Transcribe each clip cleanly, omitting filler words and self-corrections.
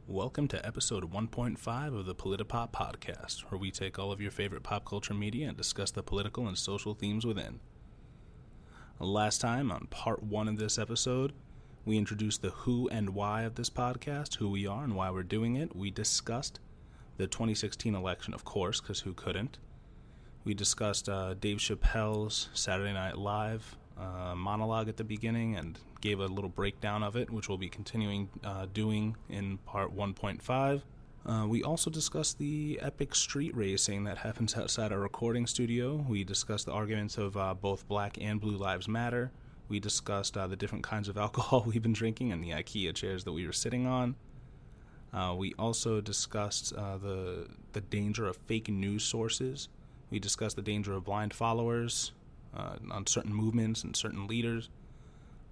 Welcome to episode 1.5 of the PolitiPop Podcast, where we take all of your favorite pop culture media and discuss the political and social themes within. Last time, on part 1 of this episode, we introduced the who and why of this podcast, who we are and why we're doing it. We discussed the 2016 election, of course, because who couldn't? We discussed Dave Chappelle's Saturday Night Live monologue at the beginning and gave a little breakdown of it, which we'll be continuing doing in part 1.5. We also discussed the epic street racing that happens outside our recording studio. We discussed the arguments of both Black and Blue Lives Matter. We discussed the different kinds of alcohol we've been drinking and the IKEA chairs that we were sitting on. We also discussed the danger of fake news sources. We discussed the danger of blind followers on certain movements and certain leaders.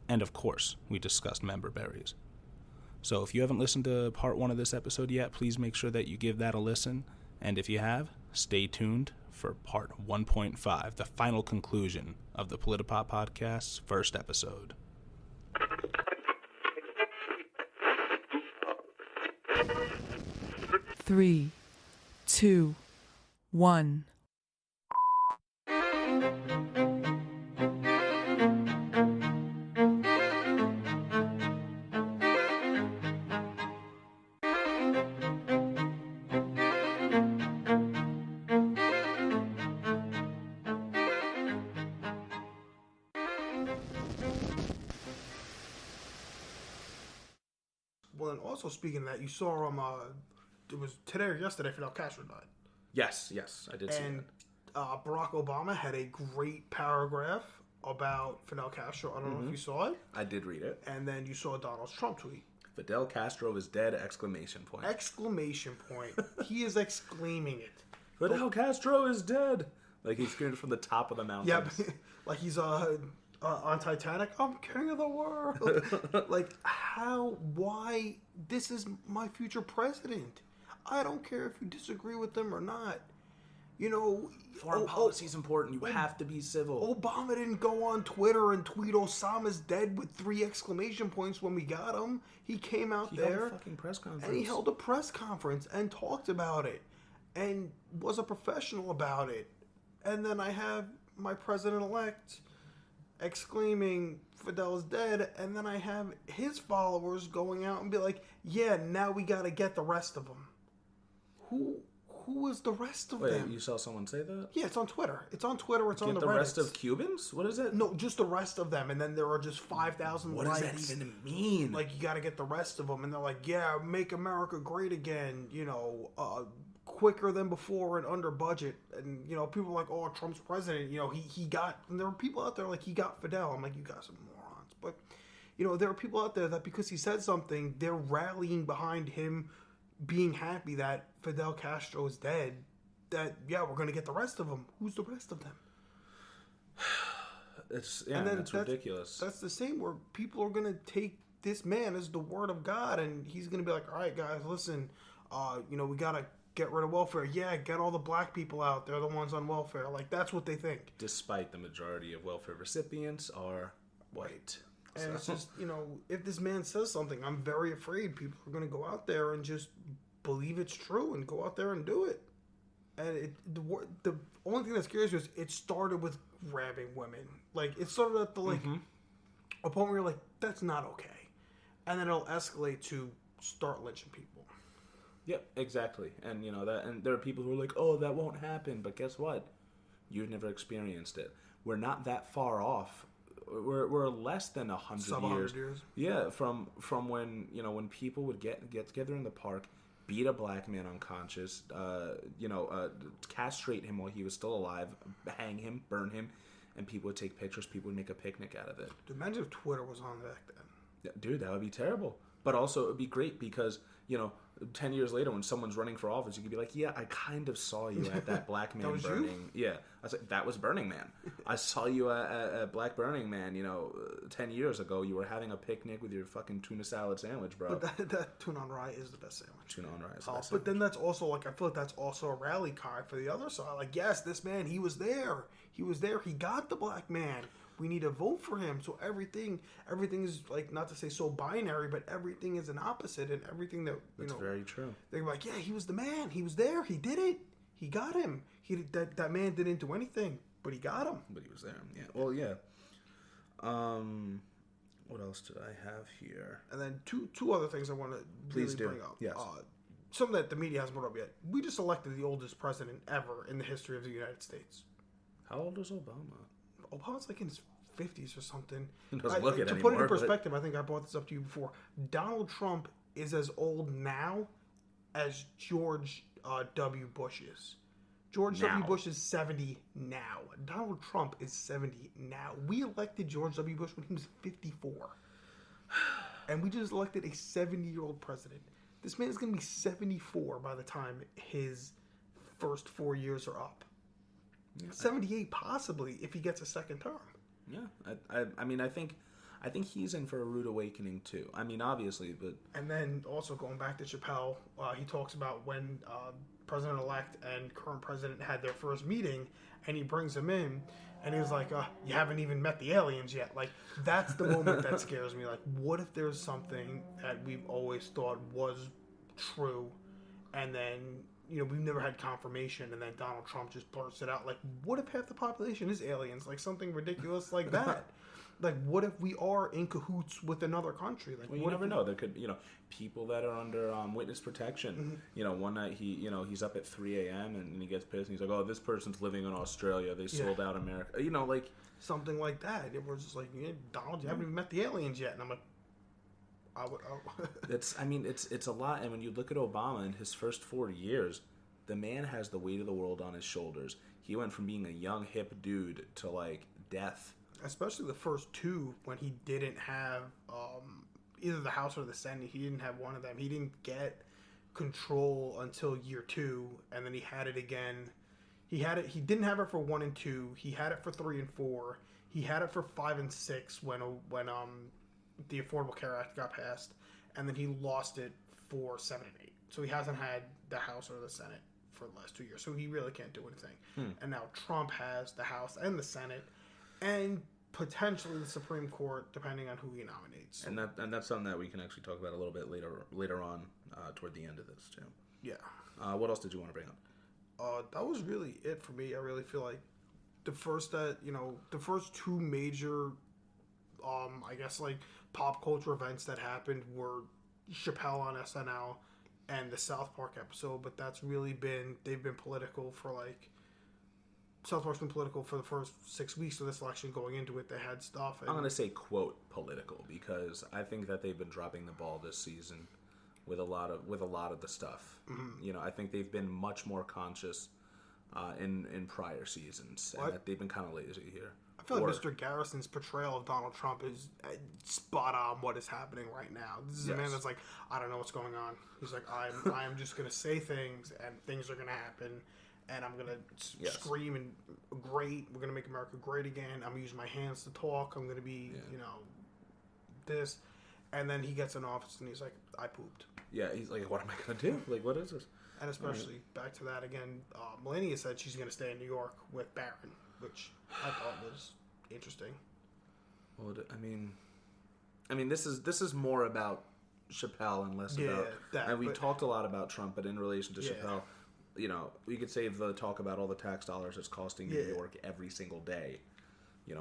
And of course, we discussed member berries. So if you haven't listened to part 1 of this episode yet, please make sure that you give that a listen. And if you have, stay tuned for part 1.5, the final conclusion of the PolitiPop Podcast's first episode. Three, two, one. Well, and also speaking of that, you saw it was today or yesterday, Fidel Castro died. Yes, I did see And that. Barack Obama had a great paragraph about Fidel Castro. I don't know if you saw it. I did read it. And then you saw Donald Trump tweet. Fidel Castro is dead, exclamation point. Exclamation point. He is exclaiming it. Fidel Castro is dead! Like he screamed from the top of the mountain. Yep. Like he's on Titanic. I'm king of the world. Like, how, why, this is my future president. I don't care if you disagree with them or not. You know, Foreign policy is important. You have to be civil. Obama didn't go on Twitter and tweet Osama's dead with 3 exclamation points when we got him. He came out there. He held a fucking press conference. And he held a press conference and talked about it. And was a professional about it. And then I have my president-elect exclaiming Fidel's dead, and then I have his followers going out and be like, yeah, now we got to get the rest of them. Who is the rest of them? You saw someone say that? Yeah, it's on Twitter. It's on Twitter. It's on the Reddits. Rest of Reddits. Cubans? What is it? No, just the rest of them, and then there are just 5,000 likes. What does that even mean? Like, you got to get the rest of them, and they're like, yeah, make America great again, you know, quicker than before and under budget. And, you know, people are like, oh, Trump's president, you know, he got, and there are people out there like, he got Fidel. I'm like, you guys are morons. But, you know, there are people out there that because he said something, they're rallying behind him being happy that Fidel Castro is dead, that, yeah, we're going to get the rest of them. Who's the rest of them? It's ridiculous. That's the same where people are going to take this man as the word of God, and he's going to be like, all right, guys, listen, you know, we got to get rid of welfare. Yeah, get all the black people out. They're the ones on welfare. Like, that's what they think. Despite the majority of welfare recipients are white. And it's just, you know, if this man says something, I'm very afraid people are going to go out there and just believe it's true and go out there and do it. And the only thing that scares me is it started with grabbing women. Like, it started at the, a point where you're like, that's not okay. And then it'll escalate to start lynching people. Yep, exactly. And, you know, that, and there are people who are like, oh, that won't happen. But guess what? You've never experienced it. We're not that far off. We're less than 100 years. Yeah, from when, you know, when people would get together in the park, beat a black man unconscious, castrate him while he was still alive, hang him, burn him, and people would take pictures. People would make a picnic out of it. Dude, imagine if Twitter was on back then. Yeah, dude, that would be terrible. But also, it would be great because, you know, 10 years later when someo's running for office, you could be like, yeah, I kind of saw you at that black man that burning. You? Yeah. I was like, that was Burning Man. I saw you at Black Burning Man, you know, 10 years ago. You were having a picnic with your fucking tuna salad sandwich, bro. But that tuna on rye is the best sandwich. Tuna on rye is the best But then that's also, like, I feel like that's also a rally cry for the other side. Like, yes, this man, he was there. He was there. He got the black man. We need to vote for him. So everything is like, not to say so binary, but everything is an opposite, and everything that That's very true. They're like, yeah, he was the man. He was there. He did it. He got him. That man didn't do anything, but he got him. But he was there. Yeah. Well, yeah. What else did I have here? And then two other things I want to really bring up. Yes. Something that the media hasn't brought up yet. We just elected the oldest president ever in the history of the United States. How old is Obama? Obama's like in his 50s or something. He doesn't look it to anymore. put it in perspective, I think I brought this up to you before. Donald Trump is as old now as George W. Bush is. George W. Bush is 70 now. Donald Trump is 70 now. We elected George W. Bush when he was 54. And we just elected a 70-year-old president. This man is going to be 74 by the time his first 4 years are up. Yeah. 78 possibly if he gets a second term. Yeah. I mean, I think he's in for a rude awakening too. I mean, obviously, but... And then also going back to Chappelle, he talks about when... President-elect and current president had their first meeting, and he brings him in, and he's like, you haven't even met the aliens yet. Like, that's the moment that scares me. Like, what if there's something that we've always thought was true, and then, we've never had confirmation, and then Donald Trump just blurts it out. Like, what if half the population is aliens? Like, something ridiculous like that. Like, what if we are in cahoots with another country? Like, well, you never know. There could, people that are under witness protection. Mm-hmm. One night he's up at 3 a.m. and he gets pissed and he's like, "Oh, this person's living in Australia. They sold out America." Like something like that. It was just like, Donald, you haven't even met the aliens yet, and I'm like, it's a lot. And when you look at Obama in his first 4 years, the man has the weight of the world on his shoulders. He went from being a young hip dude to like death. Especially the first two, when he didn't have either the House or the Senate. He didn't have one of them. He didn't get control until year 2, and then he had it again. He didn't have it for 1 and 2. He had it for 3 and 4. He had it for 5 and 6 when the Affordable Care Act got passed, and then he lost it for 7 and 8. So he hasn't had the House or the Senate for the last 2 years. So he really can't do anything. And now Trump has the House and the Senate, and potentially the Supreme Court, depending on who he nominates. And that's something that we can actually talk about a little bit later on toward the end of this too. Yeah. What else did you want to bring up? That was really it for me. I really feel like the first two major, I guess like pop culture events that happened were Chappelle on SNL and the South Park episode. But that's really they've been political for like. South Park's been political for the first 6 weeks of this election. Going into it, they had stuff. I'm going to say quote political because I think that they've been dropping the ball this season with a lot of the stuff. Mm-hmm. I think they've been much more conscious in prior seasons, and that they've been kind of lazy here. I feel like Mr. Garrison's portrayal of Donald Trump is spot on what is happening right now. This is a man that's like, I don't know what's going on. He's like, I am just going to say things, and things are going to happen. And I'm going to scream and great. We're going to make America great again. I'm going to use my hands to talk. I'm going to be, this. And then he gets in office and he's like, I pooped. Yeah, he's like, what am I going to do? Like, what is this? And especially back to that again, Melania said she's going to stay in New York with Barron, which I thought was interesting. Well, I mean, this is more about Chappelle and less about that. And we talked a lot about Trump, but in relation to Chappelle, we could save the talk about all the tax dollars it's costing New York every single day.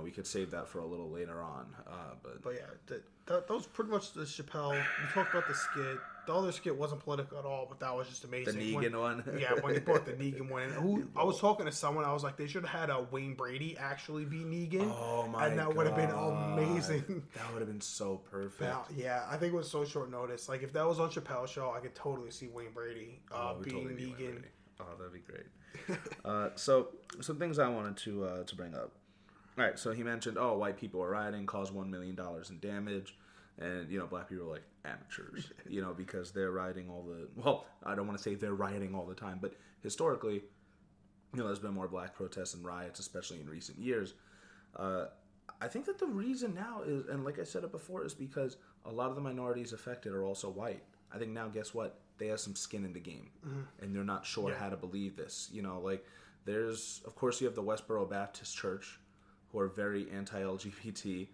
We could save that for a little later on. But yeah, that was pretty much the Chappelle. We talked about the skit. The other skit wasn't political at all, but that was just amazing. The Negan one? Yeah, when they brought the Negan one in. I was talking to someone, I was like, they should have had Wayne Brady actually be Negan. Oh my god. And that would have been amazing. That would have been so perfect. Yeah, I think it was so short notice. Like, if that was on Chappelle's show, I could totally see Wayne Brady being totally Negan. Oh, that'd be great. So some things I wanted to bring up. All right, so he mentioned, white people are rioting, caused $1 million in damage, and black people are like amateurs, because they're rioting I don't want to say they're rioting all the time, but historically, there's been more black protests and riots, especially in recent years. I think that the reason now is, and like I said it before, is because a lot of the minorities affected are also white. I think now, guess what? They have some skin in the game, and they're not sure how to believe this. Of course, you have the Westboro Baptist Church, who are very anti-LGBT,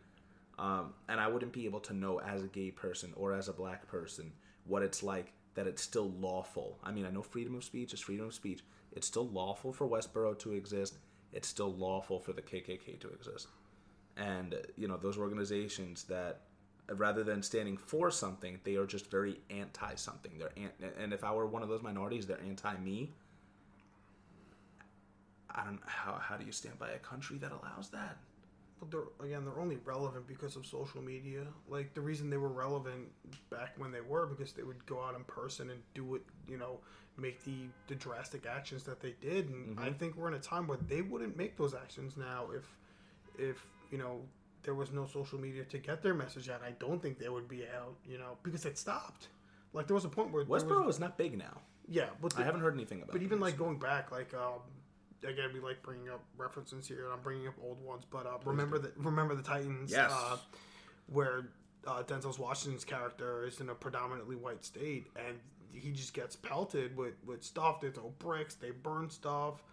and I wouldn't be able to know as a gay person or as a black person what it's like that it's still lawful. I mean, I know freedom of speech is freedom of speech. It's still lawful for Westboro to exist. It's still lawful for the KKK to exist. And, those organizations that, rather than standing for something, they are just very anti-something. And if I were one of those minorities, they're anti-me. I don't know, how do you stand by a country that allows that? But they're only relevant because of social media. Like, the reason they were relevant back when they were, because they would go out in person and do it, make the drastic actions that they did. And I think we're in a time where they wouldn't make those actions now if there was no social media to get their message out. I don't think they would be out, because it stopped. Like, there was a point where Westboro is not big now. Yeah, but I haven't heard anything about it. But even like going back, like again, we like bringing up references here, and I'm bringing up old ones. But remember the Titans, yes. Where Denzel Washington's character is in a predominantly white state, and he just gets pelted with stuff. They throw bricks, they burn stuff,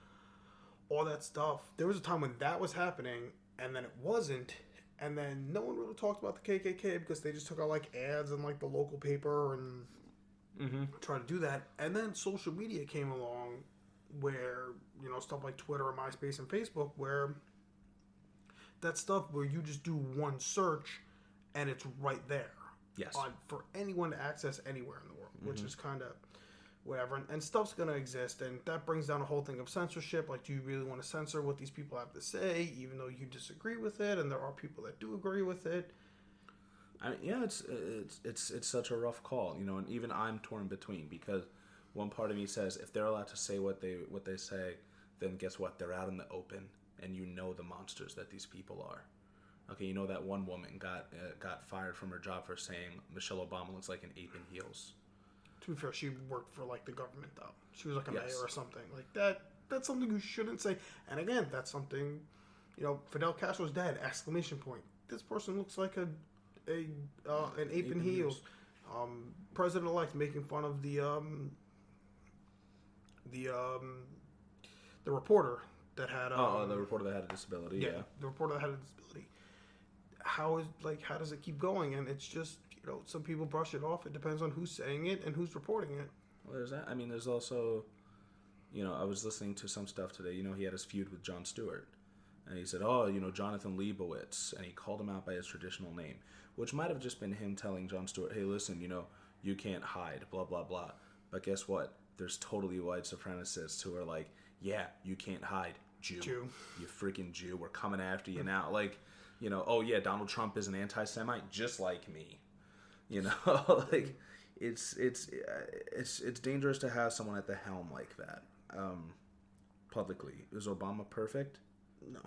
all that stuff. There was a time when that was happening, and then it wasn't, and then no one really talked about the KKK because they just took out like ads in like the local paper and tried to do that. And then social media came along, where stuff like Twitter and MySpace and Facebook, where that stuff where you just do one search and it's right there. Yes. For anyone to access anywhere in the world, which is kind of whatever. And stuff's going to exist, and that brings down a whole thing of censorship. Like, do you really want to censor what these people have to say, even though you disagree with it? And there are people that do agree with it. I mean, yeah, it's such a rough call, and even I'm torn between, because one part of me says if they're allowed to say what they say, then guess what? They're out in the open, and the monsters that these people are. Okay, that one woman got fired from her job for saying Michelle Obama looks like an ape in heels. To be fair, she worked for like the government though. She was like a mayor or something like that. That's something you shouldn't say. And again, that's something, Fidel Castro's dead! ! This person looks like an ape in heels. President-elect making fun of the reporter that had the reporter that had a disability. Yeah, the reporter that had a disability. How does it keep going? And it's just some people brush it off. It depends on who's saying it and who's reporting it. Well, there's that. I mean, there's also, I was listening to some stuff today. He had his feud with Jon Stewart, and he said, Jonathan Leibowitz, and he called him out by his traditional name, which might have just been him telling Jon Stewart, hey, listen, you can't hide, blah blah blah. But guess what? There's totally white supremacists who are like, yeah, you can't hide, Jew. You freaking Jew. We're coming after you now. Like, oh yeah, Donald Trump is an anti-Semite just like me. Like, it's dangerous to have someone at the helm like that. Publicly. Is Obama perfect?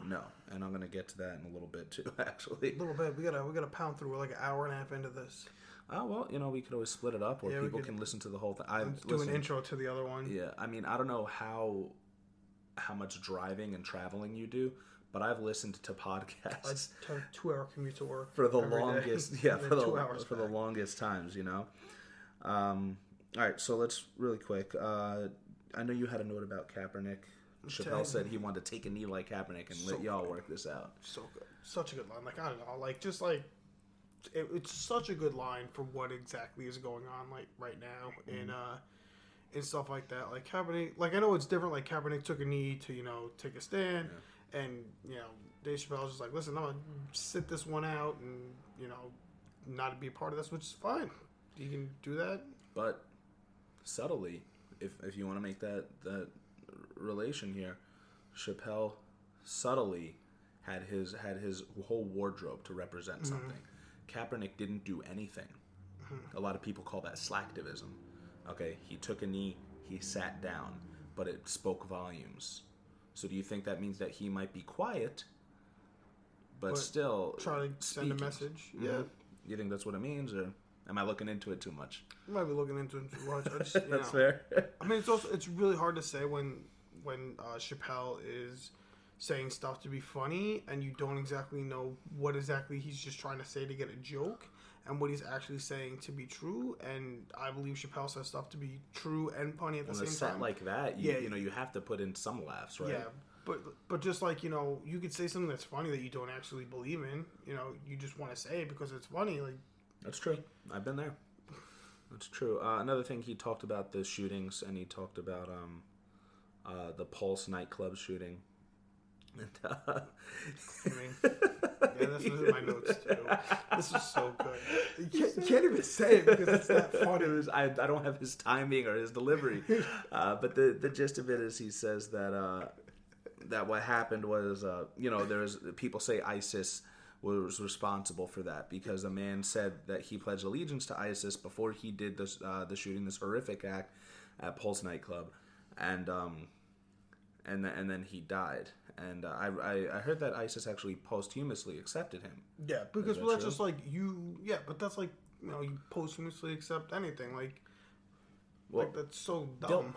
No. And I'm gonna get to that in a little bit too, actually. A little bit. We gotta pound through. We're like an hour and a half into this. Oh, well, we could always split it up where people can listen to the whole thing. Do an intro to the other one. Yeah, I mean, I don't know how much driving and traveling you do, but I've listened to podcasts. I have 2-hour commute to work for the longest. Day. Yeah, for the longest times. All right, so let's really quick. I know you had a note about Kaepernick. Chappelle said he wanted to take a knee like Kaepernick and let y'all work this out. So good, such a good line. Like, I don't know, it's such a good line for what exactly is going on like right now and stuff like that. Like Kaepernick, like I know it's different. Like Kaepernick took a knee to take a stand, and Dave Chappelle's just like, listen, I'm gonna sit this one out and not be a part of this, which is fine. You can do that, but subtly, if you want to make that relation here, Chappelle subtly had his whole wardrobe to represent something. Kaepernick didn't do anything. A lot of people call that slacktivism. Okay, he took a knee, he sat down, but it spoke volumes. So do you think that means that he might be quiet, but still trying to send a message? Mm-hmm. Yeah. You think that's what it means, or am I looking into it too much? You might be looking into it too much. That's fair. I mean, it's really hard to say when Chappelle is saying stuff to be funny and you don't exactly know what exactly he's just trying to say to get a joke and what he's actually saying to be true. And I believe Chappelle says stuff to be true and funny at the same time. On a set like that, you have to put in some laughs, right? Yeah, But just like, you know, you could say something that's funny that you don't actually believe in. You know, you just want to say it because it's funny. Like, that's true. I've been there. That's true. Another thing, he talked about the shootings, and he talked about the Pulse nightclub shooting. And, I mean, yeah, this was in my notes too. This is so good. You can't even say it because it's that funny. I don't have his timing or his delivery, but the gist of it is he says that what happened was, you know, there's people say ISIS was responsible for that because a man said that he pledged allegiance to ISIS before he did this the shooting, this horrific act at Pulse nightclub, and then he died. And I heard that ISIS actually posthumously accepted him. Yeah, because that's just like you. Yeah, but that's like, you know, you posthumously accept anything. Like that's so dumb.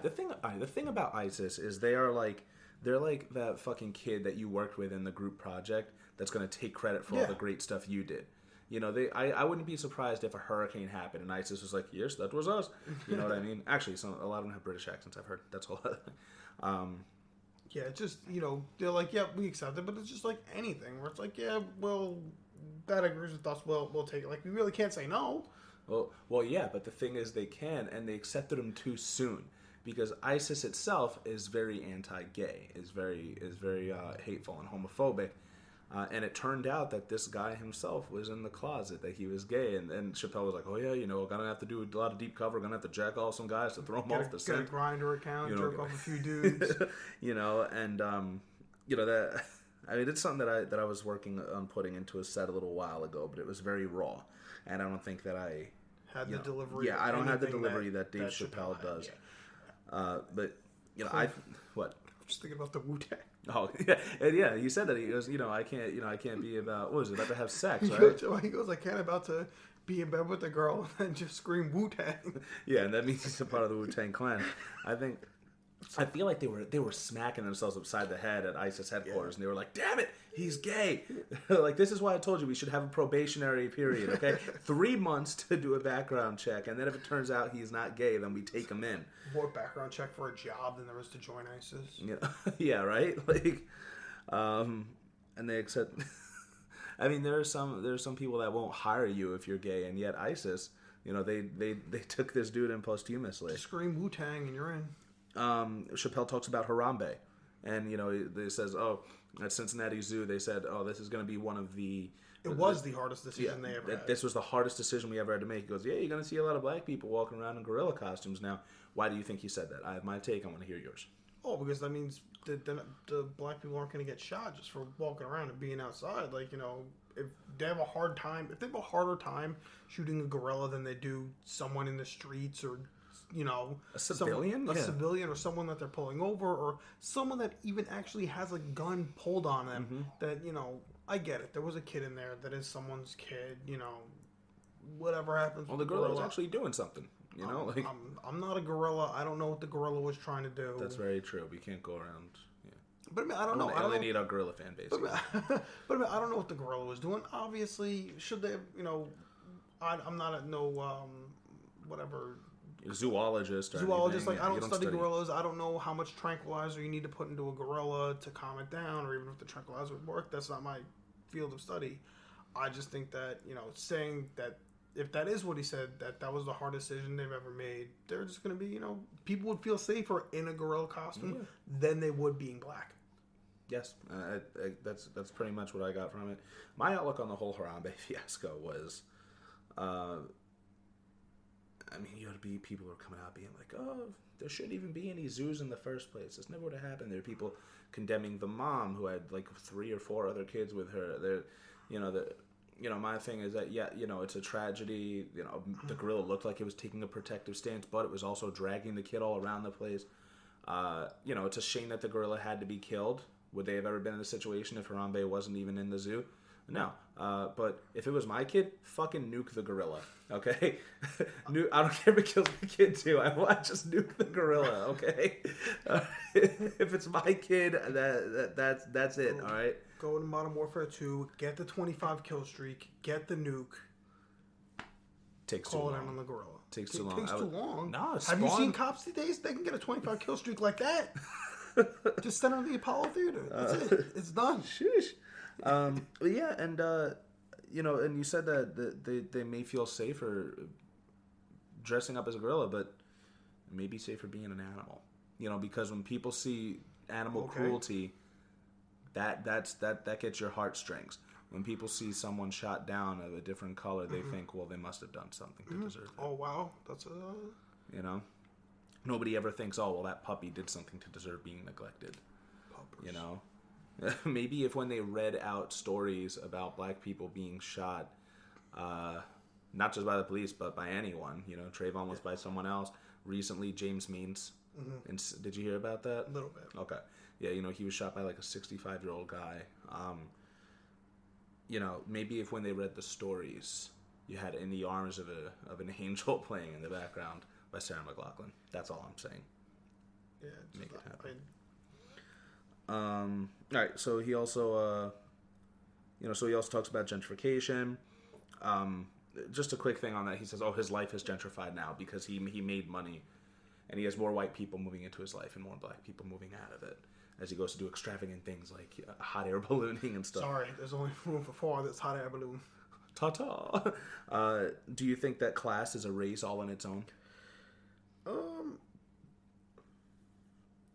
The thing about ISIS is they're like that fucking kid that you worked with in the group project that's going to take credit for all the great stuff you did. You know, I wouldn't be surprised if a hurricane happened and ISIS was like, yes, that was us. You know what I mean? Actually, a lot of them have British accents, I've heard. That's all. Yeah, it's just, you know, they're like, yeah, we accept it, but it's just like anything where it's like, yeah, well, that agrees with us, we'll take it. Like, we really can't say no. Well, yeah, but the thing is they can, and they accepted them too soon. Because ISIS itself is very anti-gay, is very hateful and homophobic. And it turned out that this guy himself was in the closet, that he was gay. And Chappelle was like, oh yeah, you know, gonna have to do a lot of deep cover, gonna have to jack off some guys to throw them off the set. Get a Grindr account, jerk off a few dudes. You know, and, you know, that, I mean, it's something that I was working on putting into a set a little while ago, but it was very raw. And I don't think that I had the delivery. Yeah, I don't have the delivery that Dave Chappelle does. Yeah. But, you know, I'm just thinking about the Wu-Tang. Oh yeah, and yeah. He said that he goes, you know, I can't be about what was it, about to have sex, right? He goes, I can't about to be in bed with a girl and just scream Wu-Tang. Yeah, and that means he's a part of the Wu-Tang Clan. I feel like they were smacking themselves upside the head at ISIS headquarters, and they were like, "Damn it, he's gay!" Like, this is why I told you we should have a probationary period, okay? 3 months to do a background check, and then if it turns out he's not gay, then we take him in. More background check for a job than there is to join ISIS. Yeah, yeah, right. Like, and they accept. I mean, there are some people that won't hire you if you're gay, and yet ISIS, you know, they took this dude in posthumously. Just scream Wu-Tang and you're in. Chappelle talks about Harambe, and you know, they says, oh, at Cincinnati Zoo, they said, oh, this is going to be one of the. It was the hardest decision they ever had. This was the hardest decision we ever had to make. He goes, yeah, you're going to see a lot of black people walking around in gorilla costumes now. Why do you think he said that? I have my take. I want to hear yours. Oh, because that means the black people aren't going to get shot just for walking around and being outside. Like, you know, if they have a harder time shooting a gorilla than they do someone in the streets or, you know, a civilian or someone that they're pulling over or someone that even actually has a gun pulled on them. Mm-hmm. That, you know, I get it. There was a kid in there that is someone's kid. You know, whatever happens. Well, the gorilla was actually doing something. You know, like I'm not a gorilla. I don't know what the gorilla was trying to do. That's very true. We can't go around. Yeah. But I mean, I don't know. I only need our gorilla fan base. But I mean, I don't know what the gorilla was doing. Obviously, should they? You know, I'm not whatever. Zoologist. Like, I don't study gorillas. I don't know how much tranquilizer you need to put into a gorilla to calm it down, or even if the tranquilizer would work. That's not my field of study. I just think that, you know, saying that if that is what he said, that was the hardest decision they've ever made, they're just going to be, you know, people would feel safer in a gorilla costume than they would being black. Yes, that's pretty much what I got from it. My outlook on the whole Harambe fiasco was, I mean, you know, people are coming out being like, oh, there shouldn't even be any zoos in the first place. This never would have happened. There are people condemning the mom who had like 3 or 4 other kids with her. My thing is that, yeah, you know, it's a tragedy. You know, the gorilla looked like it was taking a protective stance, but it was also dragging the kid all around the place. You know, it's a shame that the gorilla had to be killed. Would they have ever been in a situation if Harambe wasn't even in the zoo? No. But if it was my kid, fucking nuke the gorilla, okay? I don't care if it kills my kid too. I want just nuke the gorilla, okay? If it's my kid, that's it, all right? Go to Modern Warfare 2, get the 25 kill streak, get the nuke. Takes too long. Call it on the gorilla. Takes too long. Takes too long. No, have you seen cops these days? They can get a 25 kill streak like that. Just send her to the Apollo Theater. That's it. It's done. Sheesh. But yeah, and and you said that they may feel safer dressing up as a gorilla, but maybe safer being an animal. Because when people see animal cruelty, that gets your heartstrings. When people see someone shot down of a different color, they think, well, they must have done something to deserve it. Oh wow, that's a. Nobody ever thinks, oh well, that puppy did something to deserve being neglected. Puppers. Maybe if when they read out stories about black people being shot, not just by the police but by anyone, Trayvon was by someone else. Recently, James Means. And did you hear about that? A little bit. Okay. Yeah, he was shot by like a 65-year-old guy. Maybe if when they read the stories, you had In the Arms of an Angel playing in the background by Sarah McLachlan. That's all I'm saying. Yeah, make it happen. All right. So he also, talks about gentrification. Just a quick thing on that. He says, "Oh, his life is gentrified now because he made money, and he has more white people moving into his life and more black people moving out of it as he goes to do extravagant things like hot air ballooning and stuff." Sorry, there's only room for 4 of this hot air balloon. Ta-ta. Do you think that class is a race all on its own?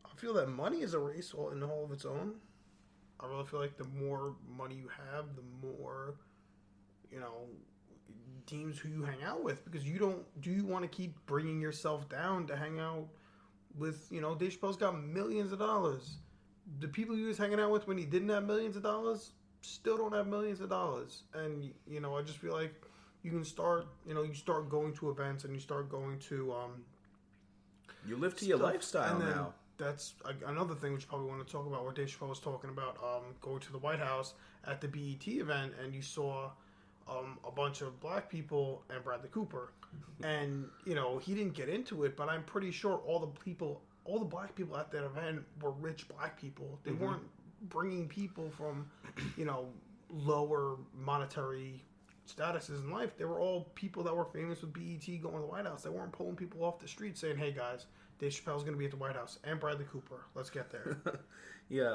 I feel that money is a race all in all of its own. I really feel like the more money you have, the more, deems who you hang out with. Because do you want to keep bringing yourself down to hang out with, Dave Chappelle's got millions of dollars. The people he was hanging out with when he didn't have millions of dollars still don't have millions of dollars. And, I just feel like you can start, you start going to events and you start going to, you live to your lifestyle now. That's another thing which you probably want to talk about, where Dave Chappelle was talking about going to the White House at the BET event, and you saw a bunch of black people and Bradley Cooper. And, he didn't get into it, but I'm pretty sure all the black people at that event were rich black people. They weren't bringing people from, lower monetary statuses in life. They were all people that were famous with BET going to the White House. They weren't pulling people off the street saying, "Hey guys, Dave Chappelle's going to be at the White House and Bradley Cooper. Let's get there." Yeah,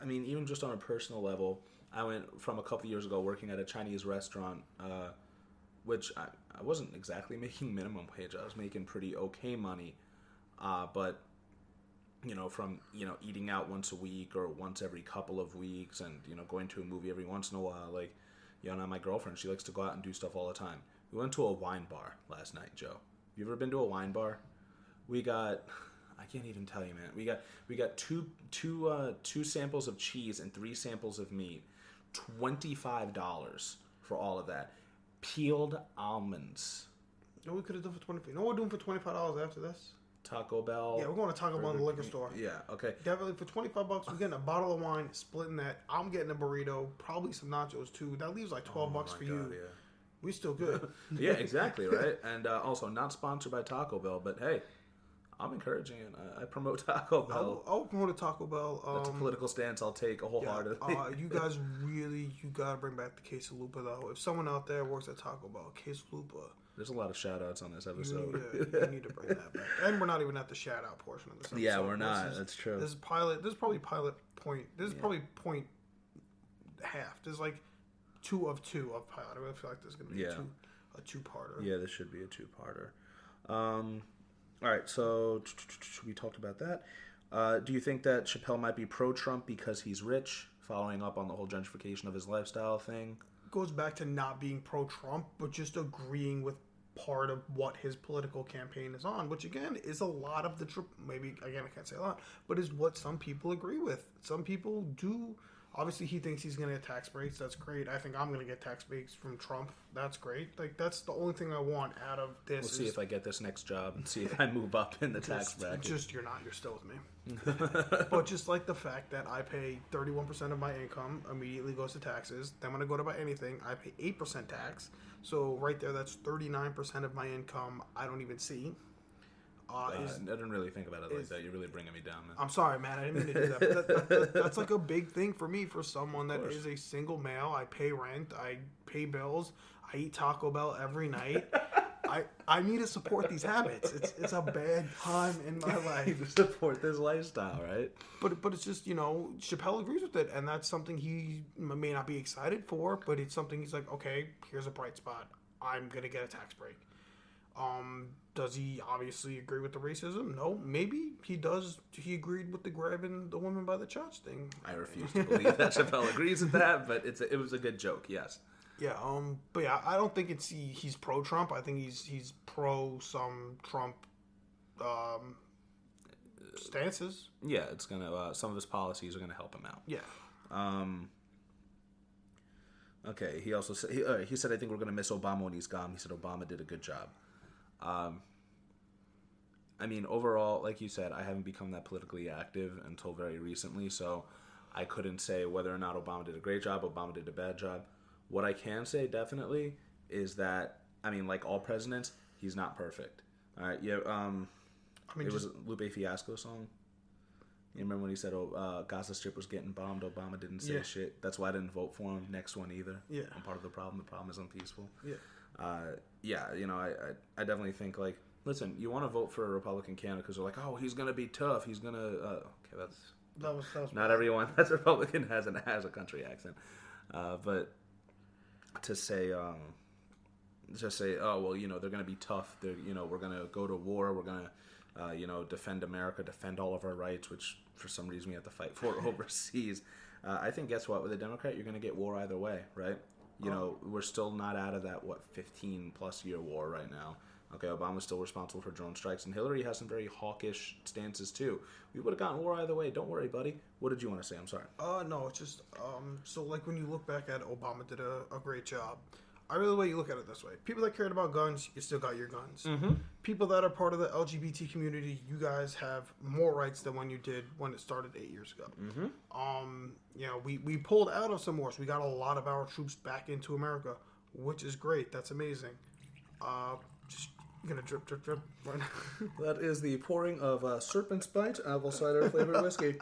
I mean, even just on a personal level, I went from a couple years ago working at a Chinese restaurant, which I wasn't exactly making minimum wage. I was making pretty okay money, but from eating out once a week or once every couple of weeks, and going to a movie every once in a while, like. Now my girlfriend, she likes to go out and do stuff all the time. We went to a wine bar last night, Joe. You ever been to a wine bar? We got, I can't even tell you, man. We got two samples of cheese and 3 samples of meat. $25 for all of that. Peeled almonds. We could have done for $25. What we're doing for $25 after this? Taco Bell. Yeah, we're going to Taco Bell in the liquor store. Yeah, okay. Definitely for $25, we're getting a bottle of wine, splitting that. I'm getting a burrito, probably some nachos too. That leaves like $12 for you. Yeah. We still good. Yeah, exactly, right? And also, not sponsored by Taco Bell, but hey, I'm encouraging it. I promote Taco Bell. I'll promote a Taco Bell. That's a political stance I'll take wholeheartedly. You guys you gotta bring back the quesalupa though. If someone out there works at Taco Bell, quesalupa. There's a lot of shout-outs on this episode. You need to bring that back. And we're not even at the shout-out portion of this episode. Yeah, we're not. That's true. This is probably pilot point. This is probably point half. There's like 2 of 2 of pilot. I really feel like there's going to be a two-parter. Yeah, this should be a two-parter. All right, so we talked about that. Do you think that Chappelle might be pro-Trump because he's rich, following up on the whole gentrification of his lifestyle thing? Goes back to not being pro-Trump, but just agreeing with part of what his political campaign is on, which again is a lot of the maybe again I can't say a lot, but is what some people agree with. Some people do. Obviously, he thinks he's going to get tax breaks. That's great. I think I'm going to get tax breaks from Trump. That's great. Like, that's the only thing I want out of this. We'll see if I get this next job and see if I move up in the tax bracket. You're not. You're still with me. But just like the fact that I pay 31% of my income immediately goes to taxes. Then when I go to buy anything, I pay 8% tax. So right there, that's 39% of my income I don't even see. I didn't really think about it like that. You're really bringing me down, man. I'm sorry, man. I didn't mean to do that. But that's like a big thing for me, for someone that is a single male. I pay rent. I pay bills. I eat Taco Bell every night. I need to support these habits. It's a bad time in my life to support this lifestyle, right? But it's just, Chappelle agrees with it, and that's something he may not be excited for, but it's something he's like, okay, here's a bright spot. I'm gonna get a tax break. Does he obviously agree with the racism? No. Maybe he does. He agreed with the grabbing the woman by the church thing. I refuse to believe that Chappelle agrees with that, but it was a good joke, yes. Yeah, but yeah, I don't think he's pro-Trump. I think he's pro some Trump stances. Yeah, it's gonna some of his policies are gonna help him out. Yeah. Okay. He also said he said I think we're gonna miss Obama when he's gone. He said Obama did a good job. I mean, overall, like you said, I haven't become that politically active until very recently, so I couldn't say whether or not Obama did a great job, Obama did a bad job. What I can say definitely is that, I mean, like all presidents, he's not perfect. All right, yeah. It was a Lupe Fiasco song. You remember when he said, Gaza Strip was getting bombed, Obama didn't say shit. That's why I didn't vote for him. Next one either. Yeah. I'm part of the problem. The problem is unpeaceful. Yeah. I definitely think, like, listen, you want to vote for a Republican candidate because they're like, oh, he's going to be tough. He's going to, okay, that was not everyone that's Republican has a country accent. But to say, just say, oh, well, they're going to be tough. They're, we're going to go to war. We're going to, defend America, defend all of our rights, which for some reason we have to fight for overseas. I think, guess what? With a Democrat, you're going to get war either way, right? We're still not out of that, 15-plus year war right now. Okay, Obama's still responsible for drone strikes, and Hillary has some very hawkish stances, too. We would have gotten war either way. Don't worry, buddy. What did you want to say? I'm sorry. No, it's just, so, like, when you look back at it, Obama did a great job. I really way you look at it this way. People that cared about guns, you still got your guns. Mm-hmm. People that are part of the LGBT community, you guys have more rights than when you did when it started 8 years ago. Mm-hmm. We pulled out of some wars. We got a lot of our troops back into America, which is great. That's amazing. Just gonna drip right now. That is the pouring of Serpent's Bite apple cider flavored whiskey.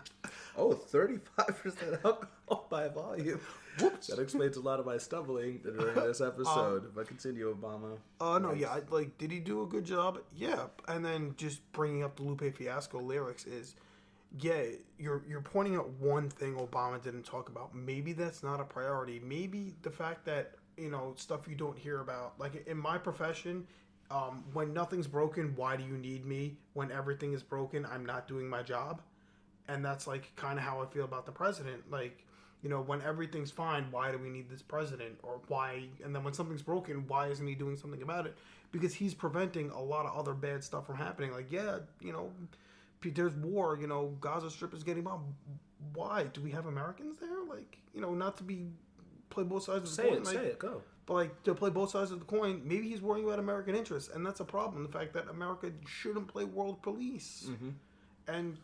Oh, 35% alcohol by volume. Whoops. That explains a lot of my stumbling during this episode. But continue, Obama. No, yeah, did he do a good job? Yeah. And then just bringing up the Lupe Fiasco lyrics is, yeah, you're pointing out one thing Obama didn't talk about. Maybe that's not a priority. Maybe the fact that, stuff you don't hear about. Like, in my profession, when nothing's broken, why do you need me? When everything is broken, I'm not doing my job. And that's, like, kind of how I feel about the president. Like, when everything's fine, why do we need this president? Or why? And then when something's broken, why isn't he doing something about it? Because he's preventing a lot of other bad stuff from happening. Like, yeah, there's war. Gaza Strip is getting bombed. Why? Do we have Americans there? Like, not to play both sides of the coin. Say it, go. But, like, to play both sides of the coin, maybe he's worrying about American interests. And that's a problem. The fact that America shouldn't play world police. Mm-hmm. And...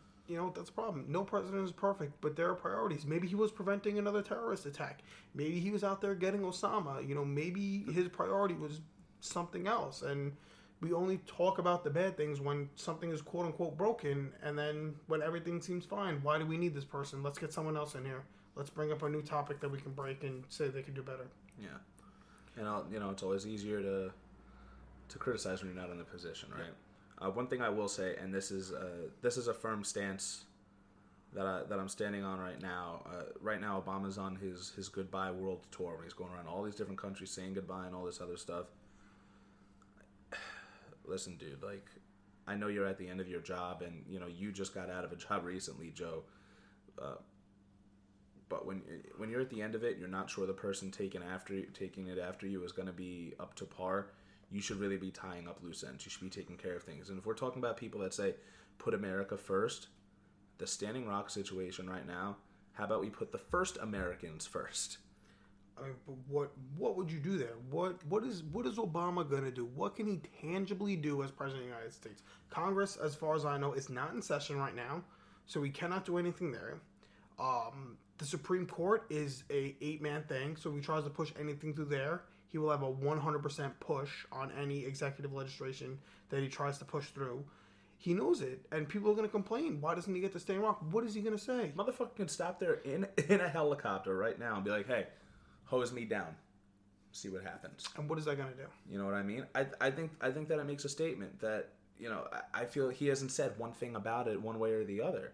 that's a problem. No president is perfect, but there are priorities. Maybe he was preventing another terrorist attack. Maybe he was out there getting Osama. Maybe his priority was something else. And we only talk about the bad things when something is quote-unquote broken, and then when everything seems fine, why do we need this person? Let's get someone else in here. Let's bring up a new topic that we can break and say they can do better. Yeah. And, it's always easier to criticize when you're not in the position, right? Yeah. One thing I will say, and this is a firm stance that I'm standing on right now. Right now, Obama's on his goodbye world tour, where he's going around all these different countries saying goodbye and all this other stuff. Listen, dude, like, I know you're at the end of your job, and you just got out of a job recently, Joe. But when you're at the end of it, you're not sure the person taking it after you is going to be up to par. You should really be tying up loose ends. You should be taking care of things. And if we're talking about people that say, put America first, the Standing Rock situation right now, how about we put the first Americans first? I mean, but what would you do there? What is Obama going to do? What can he tangibly do as President of the United States? Congress, as far as I know, is not in session right now, so we cannot do anything there. The Supreme Court is a 8-man thing, so if he tries to push anything through there, he will have a 100% push on any executive legislation that he tries to push through. He knows it, and people are going to complain. Why doesn't he get to Standing Rock? What is he going to say? Motherfucker can stop there in a helicopter right now and be like, hey, hose me down. see what happens. And what is that going to do? You know what I mean? I think that it makes a statement that, you know, I feel he hasn't said one thing about it one way or the other.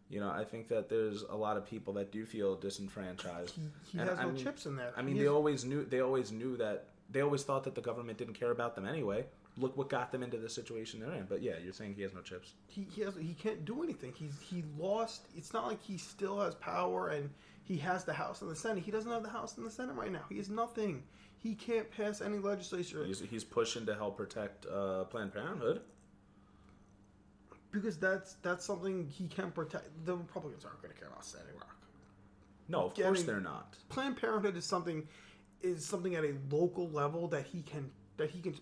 You know, I think that there's a lot of people that do feel disenfranchised. He has no chips in that. I mean, they always knew that, they always thought that the government didn't care about them anyway. Look what got them into the situation they're in. But yeah, you're saying he has no chips. He can't do anything. He lost. It's not like he still has power and he has the House and the Senate. He doesn't have the House and the Senate right now. He has nothing. He can't pass any legislation. He's pushing to help protect Planned Parenthood. Because that's something he can protect. The Republicans aren't going to care about Standing Rock. No, of course they're not. Planned Parenthood is something at a local level that he can.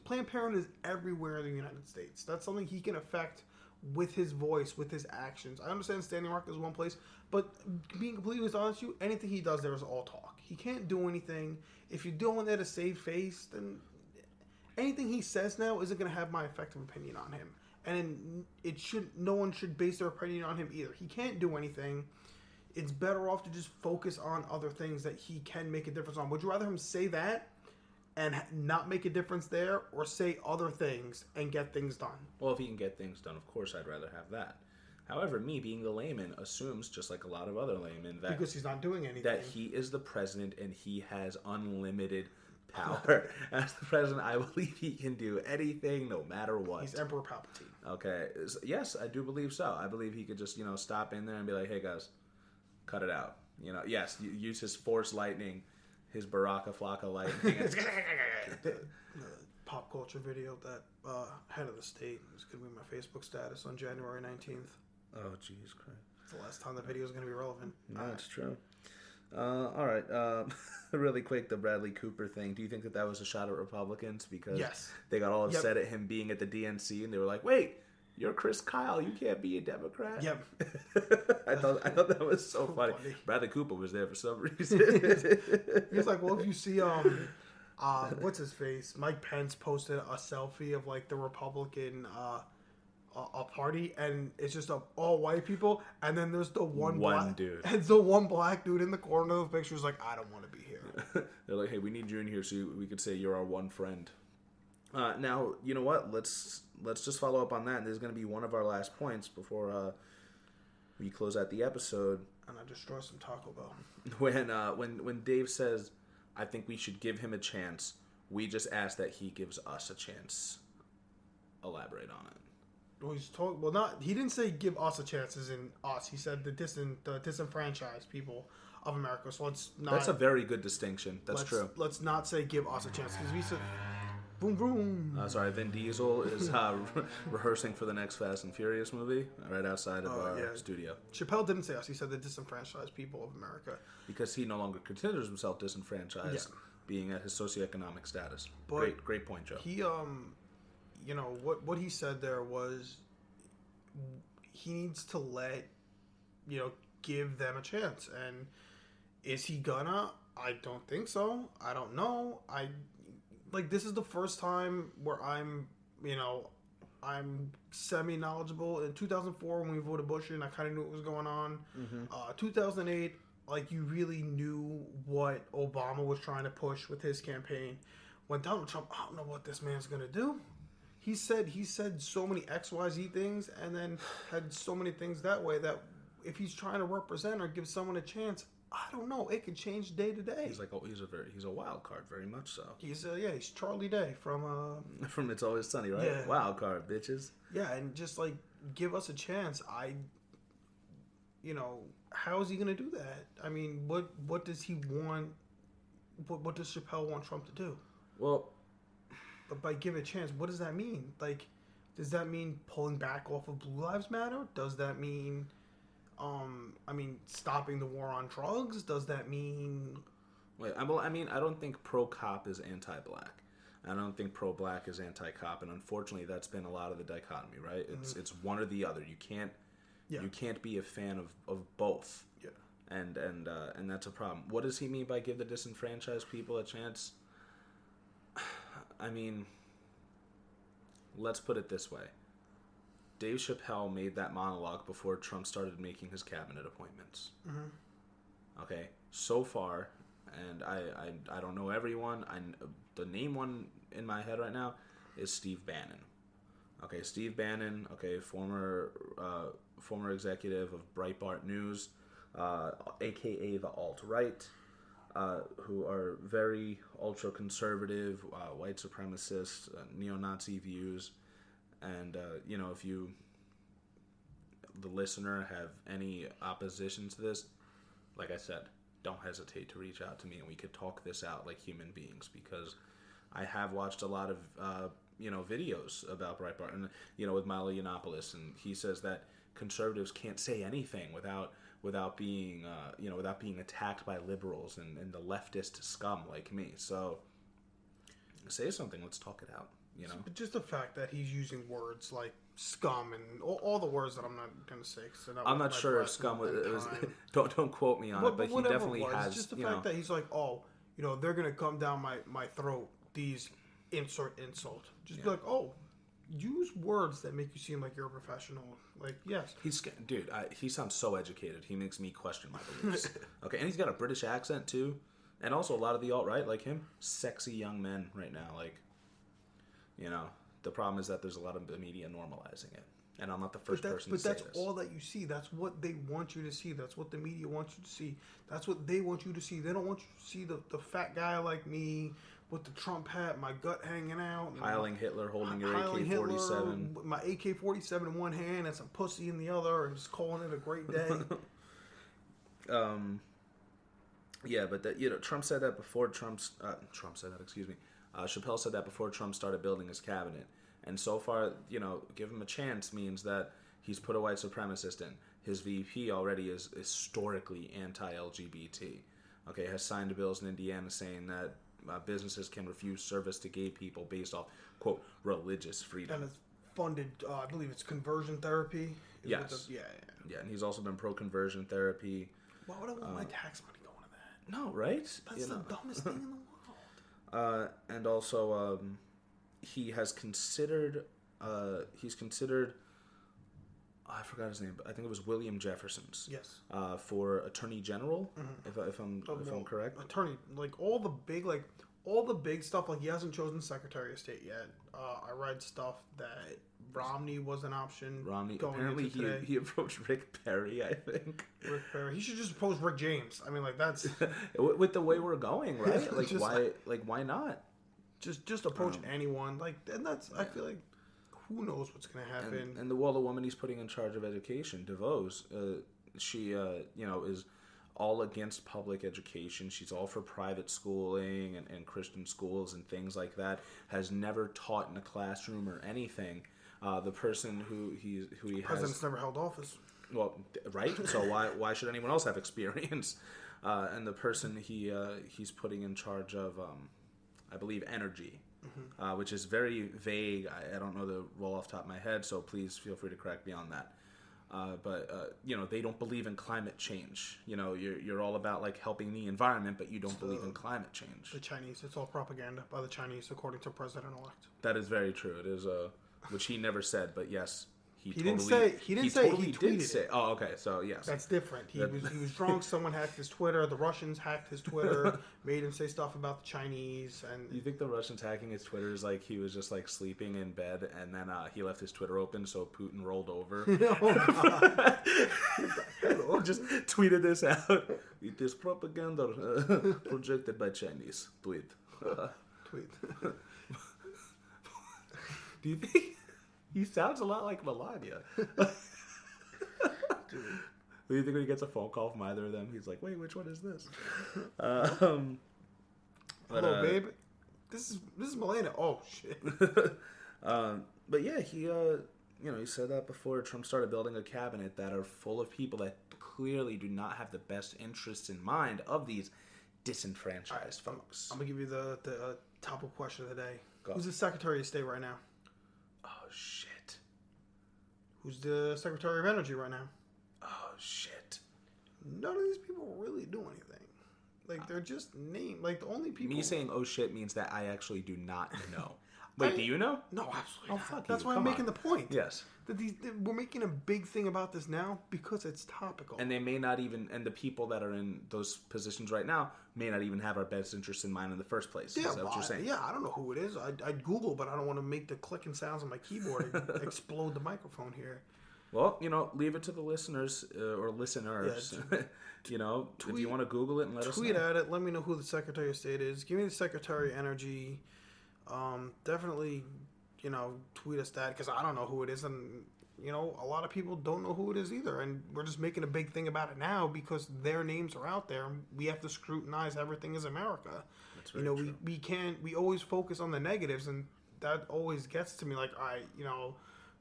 Planned Parenthood is everywhere in the United States. That's something he can affect with his voice, with his actions. I understand Standing Rock is one place, but being completely honest with you, anything he does there is all talk. He can't do anything. If you're doing that to save face, then anything he says now isn't going to have my effective opinion on him. And no one should base their opinion on him either. He can't do anything. It's better off to just focus on other things that he can make a difference on. Would you rather him say that and not make a difference there, or say other things and get things done? Well, if he can get things done, of course I'd rather have that. However, me being the layman assumes, just like a lot of other laymen, that because he's not doing anything, that he is the president and he has unlimited power. As the president, I believe he can do anything, no matter what. He's Emperor Palpatine. Okay, yes, I do believe so. I believe he could just, stop in there and be like, "Hey guys, cut it out." Yes, use his Force lightning, his Baraka Flocka lightning. the pop culture video that head of the state is going to be my Facebook status on January 19th. Oh, Jesus Christ. It's the last time the video is going to be relevant. No, it's true. All right. Really quick, the Bradley Cooper thing. Do you think that was a shot at Republicans? Because they got all upset at him being at the DNC, and they were like, "Wait, you're Chris Kyle. You can't be a Democrat." Yep. I thought that was so funny. Bradley Cooper was there for some reason. He's like, well, if you see what's his face? Mike Pence posted a selfie of like the Republican a party, and it's just all white people, and then there's the one black dude. And the one black dude in the corner of the picture is like, I don't want to be here. They're like, hey, we need you in here so we could say you're our one friend. Now, you know what? Let's just follow up on that. There's going to be one of our last points before we close out the episode. And I destroy some Taco Bell. When Dave says, I think we should give him a chance, we just ask that he gives us a chance. Elaborate on it. He didn't say give us a chance as in us. He said the disenfranchised people of America. So let's not. That's a very good distinction. That's true. Let's not say give us a chance, because we said boom boom. Sorry, Vin Diesel is rehearsing for the next Fast and Furious movie right outside of our studio. Chappelle didn't say us. He said the disenfranchised people of America, because he no longer considers himself disenfranchised, being at his socioeconomic status. But great point, Joe. He what he said there was he needs to give them a chance. And is he gonna? I don't think so. I don't know. This is the first time where I'm semi-knowledgeable. In 2004 when we voted Bush in, I kind of knew what was going on. 2008, you really knew what Obama was trying to push with his campaign. When Donald Trump, I don't know what this man's gonna do. He said so many XYZ things, and then had so many things that way, that if he's trying to represent or give someone a chance, I don't know. It could change day to day. He's a wild card, very much so. He's Charlie Day from It's Always Sunny, right? Yeah. Wild card, bitches. Yeah, and just give us a chance. How is he gonna do that? I mean, what does he want? What does Chappelle want Trump to do? Well, but by give it a chance, what does that mean? Does that mean pulling back off of Blue Lives Matter? Does that mean, stopping the war on drugs? Does that mean... Wait, I don't think pro-cop is anti-black. I don't think pro-black is anti-cop, and unfortunately, that's been a lot of the dichotomy, right? It's one or the other. You can't be a fan of both. Yeah. And that's a problem. What does he mean by give the disenfranchised people a chance? Let's put it this way. Dave Chappelle made that monologue before Trump started making his cabinet appointments. Mm-hmm. Okay? So far, and I don't know everyone. The name one in my head right now is Steve Bannon. Okay, Steve Bannon. Okay, former executive of Breitbart News, aka the alt-right, who are very ultra-conservative, white supremacist, neo-Nazi views, and if you, the listener, have any opposition to this, like I said, don't hesitate to reach out to me and we could talk this out like human beings, because I have watched a lot of videos about Breitbart and with Milo Yiannopoulos, and he says that conservatives can't say anything without being attacked by liberals and the leftist scum like me. So say something, let's talk it out. But just the fact that he's using words like scum and all the words that I'm not going to say. I'm not sure if scum was don't quote me on it, but he definitely has. It's just the fact that he's like, they're going to come down my throat, these insert insult. Just be like, use words that make you seem like you're a professional. Like, yes. He sounds so educated. He makes me question my beliefs. Okay, and he's got a British accent too. And also a lot of the alt-right, like him, sexy young men right now. Like, the problem is that there's a lot of the media normalizing it. And I'm not the first person to say this. But that's all that you see. That's what they want you to see. That's what the media wants you to see. That's what they want you to see. They don't want you to see the fat guy like me with the Trump hat, my gut hanging out. Heiling Hitler, holding your AK-47. My AK-47 in one hand and some pussy in the other, and just calling it a great day. But Trump said that before Trump said that, excuse me. Chappelle said that before Trump started building his cabinet. And so far, give him a chance means that he's put a white supremacist in. His VP already is historically anti-LGBT. Okay, has signed bills in Indiana saying that businesses can refuse service to gay people based off, quote, religious freedom. And it's funded, I believe it's conversion therapy. Yes. Yeah, and he's also been pro-conversion therapy. Why would I want my tax money going to that? No, right? That's the dumbest thing in the world. And also, he has considered, I forgot his name, but I think it was William Jefferson's. Yes. For Attorney General, if I'm correct. Attorney, like all the big stuff. Like he hasn't chosen Secretary of State yet. I read stuff that Romney was an option. Apparently he approached Rick Perry. I think Rick Perry. He should just approach Rick James. I mean, like that's with the way we're going, right? Like why not? Just approach anyone. Like, and that's I feel like. Who knows what's going to happen? And the woman he's putting in charge of education, DeVos, she is all against public education. She's all for private schooling and Christian schools and things like that. Has never taught in a classroom or anything. The person who he has, president's never held office. Well, right. So why should anyone else have experience? And the person he's putting in charge of, I believe, energy. Which is very vague. I don't know the roll off the top of my head, so please feel free to correct me on that. But they don't believe in climate change. You're all about like helping the environment, but you don't believe in climate change. The Chinese, it's all propaganda by the Chinese, according to President-elect. That is very true. It is which he never said, but yes. He didn't say. He tweeted it. Oh, okay. So yes, that's different. He was drunk. Someone hacked his Twitter. The Russians hacked his Twitter, made him say stuff about the Chinese. And you think the Russians hacking his Twitter is like he was just like sleeping in bed and then he left his Twitter open so Putin rolled over? Or just tweeted this out. It is propaganda projected by Chinese. Tweet. Do you think? He sounds a lot like Melania. Do you think when he gets a phone call from either of them, he's like, wait, which one is this? Hello, babe. This is Melania. Oh, shit. But yeah, he said that before Trump started building a cabinet that are full of people that clearly do not have the best interests in mind of these disenfranchised folks. I'm going to give you the topical question of the day. Go. Who's the Secretary of State right now? Oh, shit. Who's the Secretary of Energy right now? Oh, shit. None of these people really do anything. Like, they're just named. Like, the only people... Me saying, oh, shit, means that I actually do not know. Wait, do you know? No, absolutely not. Fuck That's you. why I'm making the point. Yes. That we're making a big thing about this now because it's topical. And they may not even, and the people that are in those positions right now may not even have our best interest in mind in the first place. Yeah, Is that what you're saying? Yeah, I don't know who it is. I'd Google, but I don't want to make the clicking sounds on my keyboard and explode the microphone here. Well, leave it to the listeners or listeners. Yeah, if you want to Google it and let us know. Tweet at it. Let me know who the Secretary of State is. Give me the Secretary of Energy. Definitely, tweet us that because I don't know who it is. And, a lot of people don't know who it is either. And we're just making a big thing about it now because their names are out there. We have to scrutinize everything as America. That's very true. We always focus on the negatives, and that always gets to me like,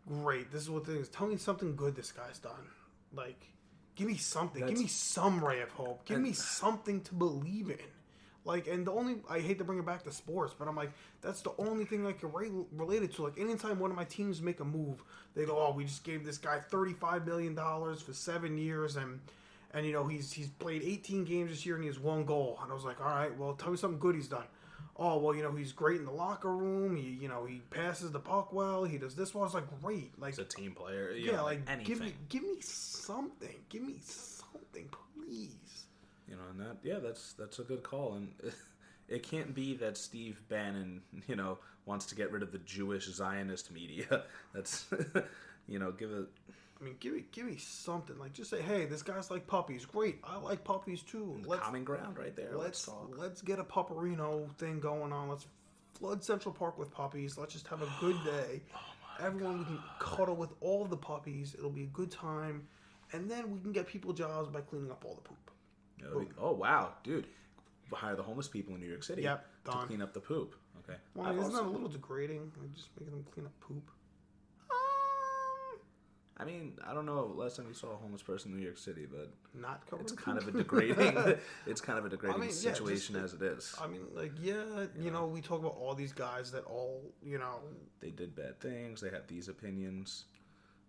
great, this is what it is. Tell me something good this guy's done. Like, give me something. Give me some ray of hope. Give me something to believe in. Like, and I hate to bring it back to sports, but I'm like, that's the only thing I can relate it to. Like, anytime one of my teams make a move, they go, oh, we just gave this guy $35 million for 7 years, and he's played 18 games this year, and he has 1 goal. And I was like, all right, well, tell me something good he's done. Oh, well, he's great in the locker room. He passes the puck well. He does this well. I was like, great. Like, he's a team player. Yeah, like anything. Give me something. Give me something, please. And that's a good call. And it can't be that Steve Bannon, wants to get rid of the Jewish Zionist media. That's, give it. I mean, give me something. Like, just say, hey, this guy's like puppies. Great, I like puppies too. Common ground right there. Let's get a pupperino thing going on. Let's flood Central Park with puppies. Let's just have a good day. Everyone, we can cuddle with all the puppies. It'll be a good time, and then we can get people jobs by cleaning up all the poop. Oh wow, dude! Hire the homeless people in New York City to clean up the poop. Okay. Well, isn't that a little degrading? Like, just making them clean up poop. I mean, I don't know. Last time you saw a homeless person in New York City, but not covered. It's kind of a degrading. It's kind of a degrading situation as it is. I mean, like, we talk about all these guys that all, they did bad things. They have these opinions.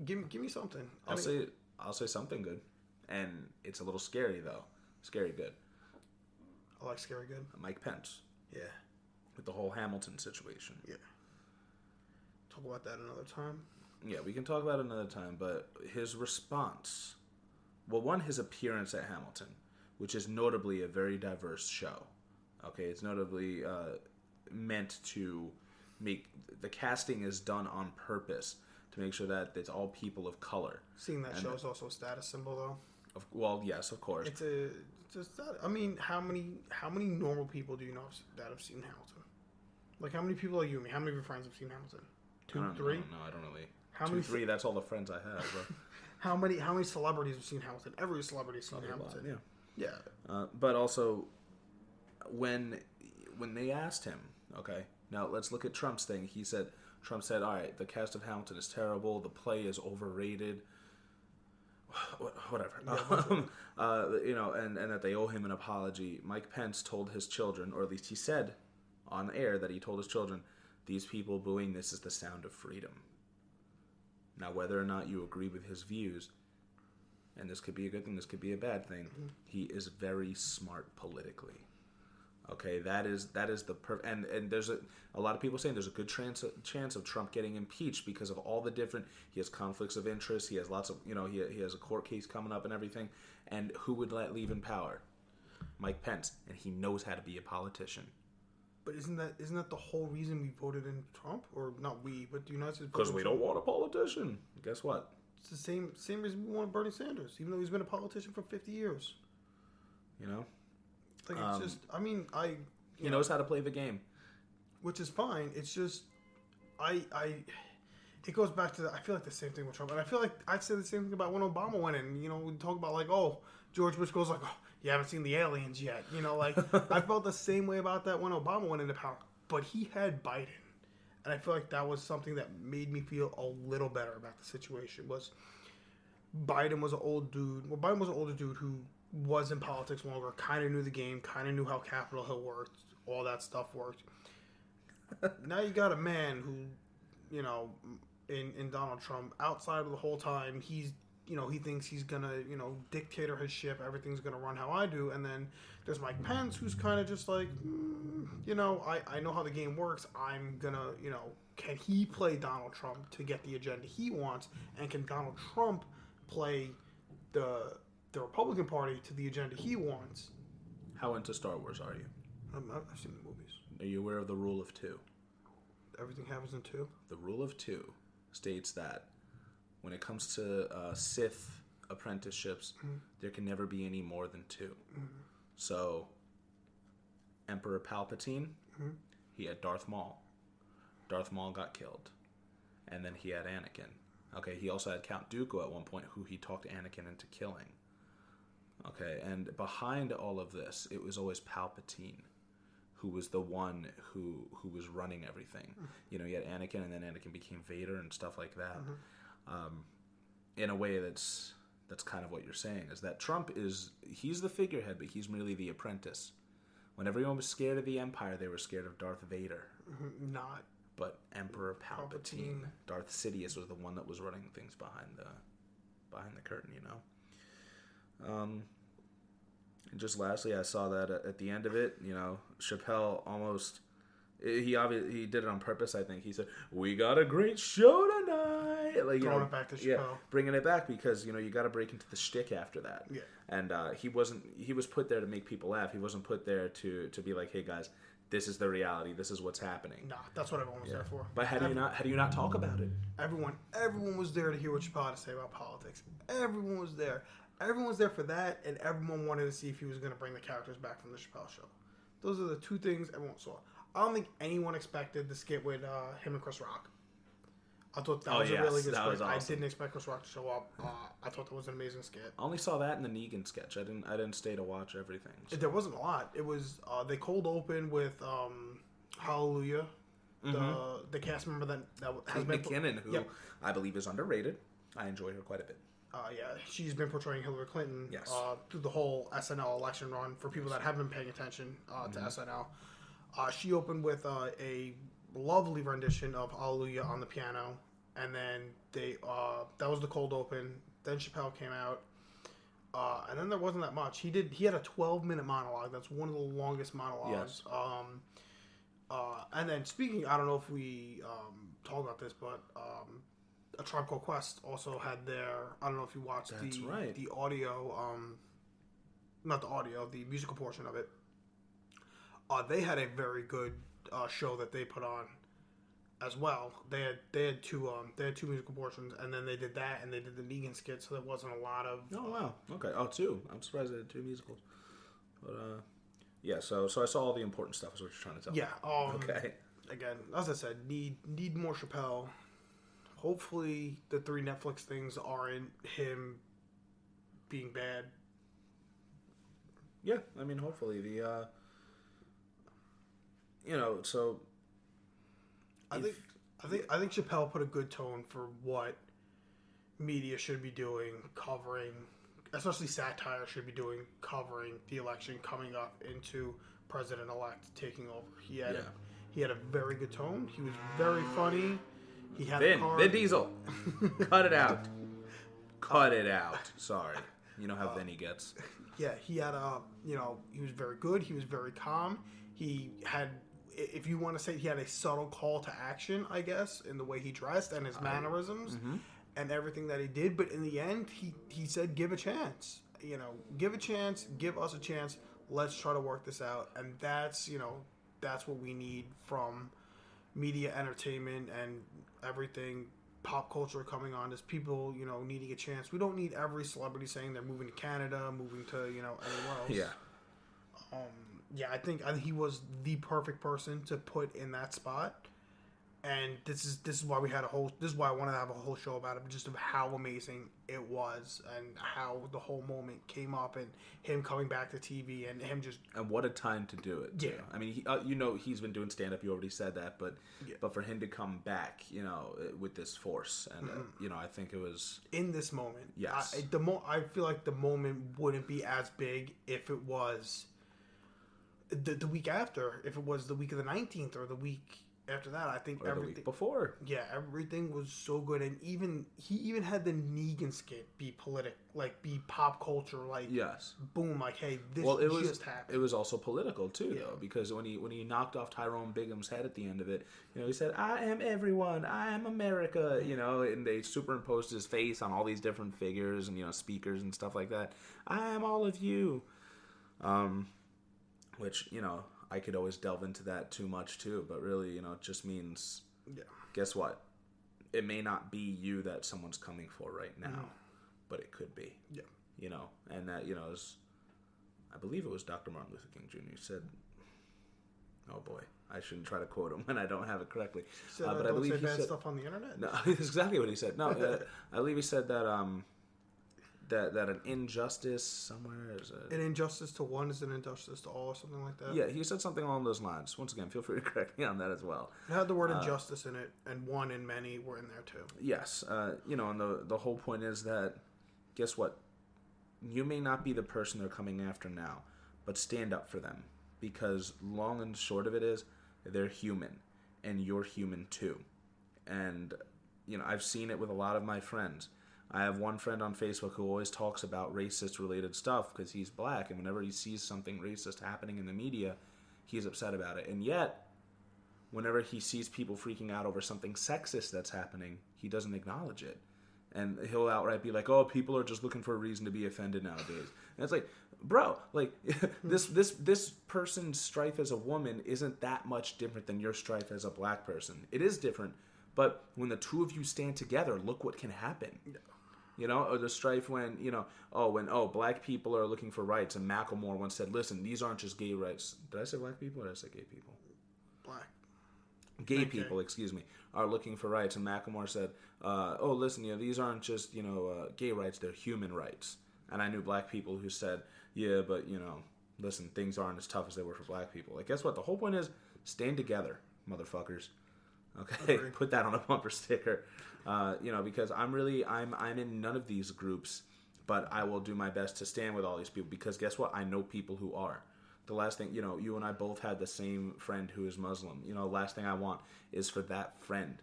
Give me something. I'll say something good, and it's a little scary though. Scary good. I like scary good. Mike Pence. Yeah. With the whole Hamilton situation. Yeah. Talk about that another time. Yeah, we can talk about it another time, but his response... Well, one, his appearance at Hamilton, which is notably a very diverse show. Okay, it's notably meant to make... The casting is done on purpose to make sure that it's all people of color. Seeing that show is also a status symbol, though. Well, yes, of course. It's a I mean, how many normal people do you know that have seen Hamilton? Like, how many people like you and me? How many of your friends have seen Hamilton? 2, 3? No, I don't really. How 2, many 3, that's all the friends I have. But how many celebrities have seen Hamilton? Every celebrity has seen Hamilton. Yeah. But also, when they asked him, okay, now let's look at Trump's thing. Trump said, all right, the cast of Hamilton is terrible. The play is overrated. Whatever. And that they owe him an apology. Mike Pence told his children, or at least he said on air that he told his children, these people booing this is the sound of freedom. Now, whether or not you agree with his views, and this could be a good thing, this could be a bad thing, he is very smart politically. Okay, that is the and there's a lot of people saying there's a good chance of Trump getting impeached because of all the different. He has conflicts of interest. He has lots of he has a court case coming up and everything. And who would leave in power? Mike Pence, and he knows how to be a politician. But isn't that the whole reason we voted in Trump, or not we, but the United States? Because we don't want a politician. Guess what? It's the same reason we wanted Bernie Sanders, even though he's been a politician for 50 years. Like, it's just, I mean, he knows how to play the game. Which is fine. It's just, it goes back to, I feel like the same thing with Trump. And I feel like I'd say the same thing about when Obama went in. We talk about, like, George Bush goes like, you haven't seen the aliens yet. Like, I felt the same way about that when Obama went into power. But he had Biden. And I feel like that was something that made me feel a little better about the situation. Was Biden was an old dude. Well, Biden was an older dude who was in politics longer, kind of knew the game, kind of knew how Capitol Hill worked, all that stuff worked. Now you got a man who, in Donald Trump, outside of the whole time, he's he thinks he's gonna, dictatorship. Everything's gonna run how I do. And then there's Mike Pence, who's kind of just like, I know how the game works. I'm gonna, can he play Donald Trump to get the agenda he wants? And can Donald Trump play the Republican Party to the agenda he wants? How into Star Wars are you? I've seen the movies. Are you aware of the rule of two? Everything happens in two? The rule of two states that when it comes to Sith apprenticeships, there can never be any more than two. So, Emperor Palpatine, he had Darth Maul. Darth Maul got killed. And then he had Anakin. Okay, he also had Count Dooku at one point, who he talked Anakin into killing. Okay, and behind all of this, it was always Palpatine, who was the one who was running everything. You had Anakin, and then Anakin became Vader and stuff like that. In a way, that's kind of what you're saying, is that Trump he's the figurehead, but he's merely the apprentice. When everyone was scared of the Empire, they were scared of Darth Vader. Not. But Emperor Palpatine. Darth Sidious was the one that was running things behind the curtain, And just lastly, I saw that at the end of it, Chappelle almost... He did it on purpose, I think. He said, "We got a great show tonight." Like, throwing it back to Chappelle. Yeah, bringing it back because, you got to break into the shtick after that. Yeah. And he was put there to make people laugh. He wasn't put there to be like, "Hey guys, this is the reality. This is what's happening." Nah, that's what everyone was there for. But how do you not talk about it? Everyone was there to hear what Chappelle had to say about politics. Everyone was there. Everyone was there for that, and everyone wanted to see if he was going to bring the characters back from the Chappelle show. Those are the two things everyone saw. I don't think anyone expected the skit with him and Chris Rock. I thought that was a really good skit. Awesome. I didn't expect Chris Rock to show up. I thought that was an amazing skit. I only saw that in the Negan sketch. I didn't stay to watch everything. So. There wasn't a lot. It was they cold open with Hallelujah, the cast member that has been McKinnon, who I believe is underrated. I enjoy her quite a bit. She's been portraying Hillary Clinton through the whole SNL election run. For people that haven't been paying attention to SNL, she opened with a lovely rendition of Hallelujah on the piano, and then that was the cold open. Then Chappelle came out, and then there wasn't that much. He had a 12-minute monologue. That's one of the longest monologues. Yes. And then speaking, I don't know if we talked about this, but A Tribe Called Quest also had I don't know if you watched the audio, not the audio, the musical portion of it. They had a very good show that they put on as well. They had two musical portions, and then they did that, and they did the Negan skit. So there wasn't a lot of. Oh wow! Okay. Oh, two. I'm surprised they had two musicals. But yeah. So I saw all the important stuff. Is what you're trying to tell me. Yeah. Okay. Again, as I said, need more Chappelle. Hopefully, the 3 Netflix things aren't him being bad. Yeah, I mean, hopefully so. I think Chappelle put a good tone for what media should be doing, covering, especially satire should be doing, covering the election coming up into President-elect taking over. He had a very good tone. He was very funny. He had Vin Diesel. Cut it out. Cut it out. Sorry. You know how Vin he gets. Yeah, he had he was very good. He was very calm. He had, if you want to say, he had a subtle call to action, I guess, in the way he dressed and his mannerisms and everything that he did. But in the end, he said, give a chance. Give a chance. Give us a chance. Let's try to work this out. And that's what we need from media, entertainment, and everything, pop culture coming on, is people, needing a chance. We don't need every celebrity saying they're moving to Canada, moving to, anywhere else. Yeah. I think he was the perfect person to put in that spot. And this is why this is why I wanted to have a whole show about it, just of how amazing it was and how the whole moment came up and him coming back to TV and him just... And what a time to do it, too. Yeah. I mean, he's been doing stand-up, you already said that, but for him to come back, with this force, and, I think it was... In this moment. Yes. I feel like the moment wouldn't be as big if it was the week after, if it was the week of the 19th or the week... after that, I think or everything the week before. Yeah, everything was so good, and he even had the Negan skit be be pop culture, like yes, boom, like hey, this just happened. It was also political too, though, because when he knocked off Tyrone Bigum's head at the end of it, he said, "I am everyone, I am America," and they superimposed his face on all these different figures and speakers and stuff like that. I am all of you, which I could always delve into that too much too, but really, it just means, guess what? It may not be you that someone's coming for right now, but it could be. Yeah. And that, I believe it was Dr. Martin Luther King Jr. said, oh boy, I shouldn't try to quote him when I don't have it correctly. But I believe he said stuff on the internet. No, that's exactly what he said. No, I believe he said that, that an injustice somewhere is an injustice to one is an injustice to all, or something like that. Yeah, he said something along those lines. Once again, feel free to correct me on that as well. It had the word injustice in it, and one and many were in there too. Yes, and the whole point is that, guess what? You may not be the person they're coming after now, but stand up for them, because long and short of it is, they're human, and you're human too. And I've seen it with a lot of my friends. I have one friend on Facebook who always talks about racist-related stuff because he's black, and whenever he sees something racist happening in the media, he's upset about it. And yet, whenever he sees people freaking out over something sexist that's happening, he doesn't acknowledge it. And he'll outright be like, oh, people are just looking for a reason to be offended nowadays. And it's like, bro, like, this person's strife as a woman isn't that much different than your strife as a black person. It is different, but when the two of you stand together, look what can happen. Or the strife when, black people are looking for rights. And Macklemore once said, listen, these aren't just gay rights. Did I say black people or did I say gay people? Black. Gay people, excuse me, are looking for rights. And Macklemore said, listen, these aren't just, gay rights. They're human rights. And I knew black people who said, yeah, but, listen, things aren't as tough as they were for black people. Like, guess what? The whole point is stand together, motherfuckers. Okay, put that on a bumper sticker. Because I'm in none of these groups, but I will do my best to stand with all these people, because guess what? I know people who are. The last thing, you and I both had the same friend who is Muslim. Last thing I want is for that friend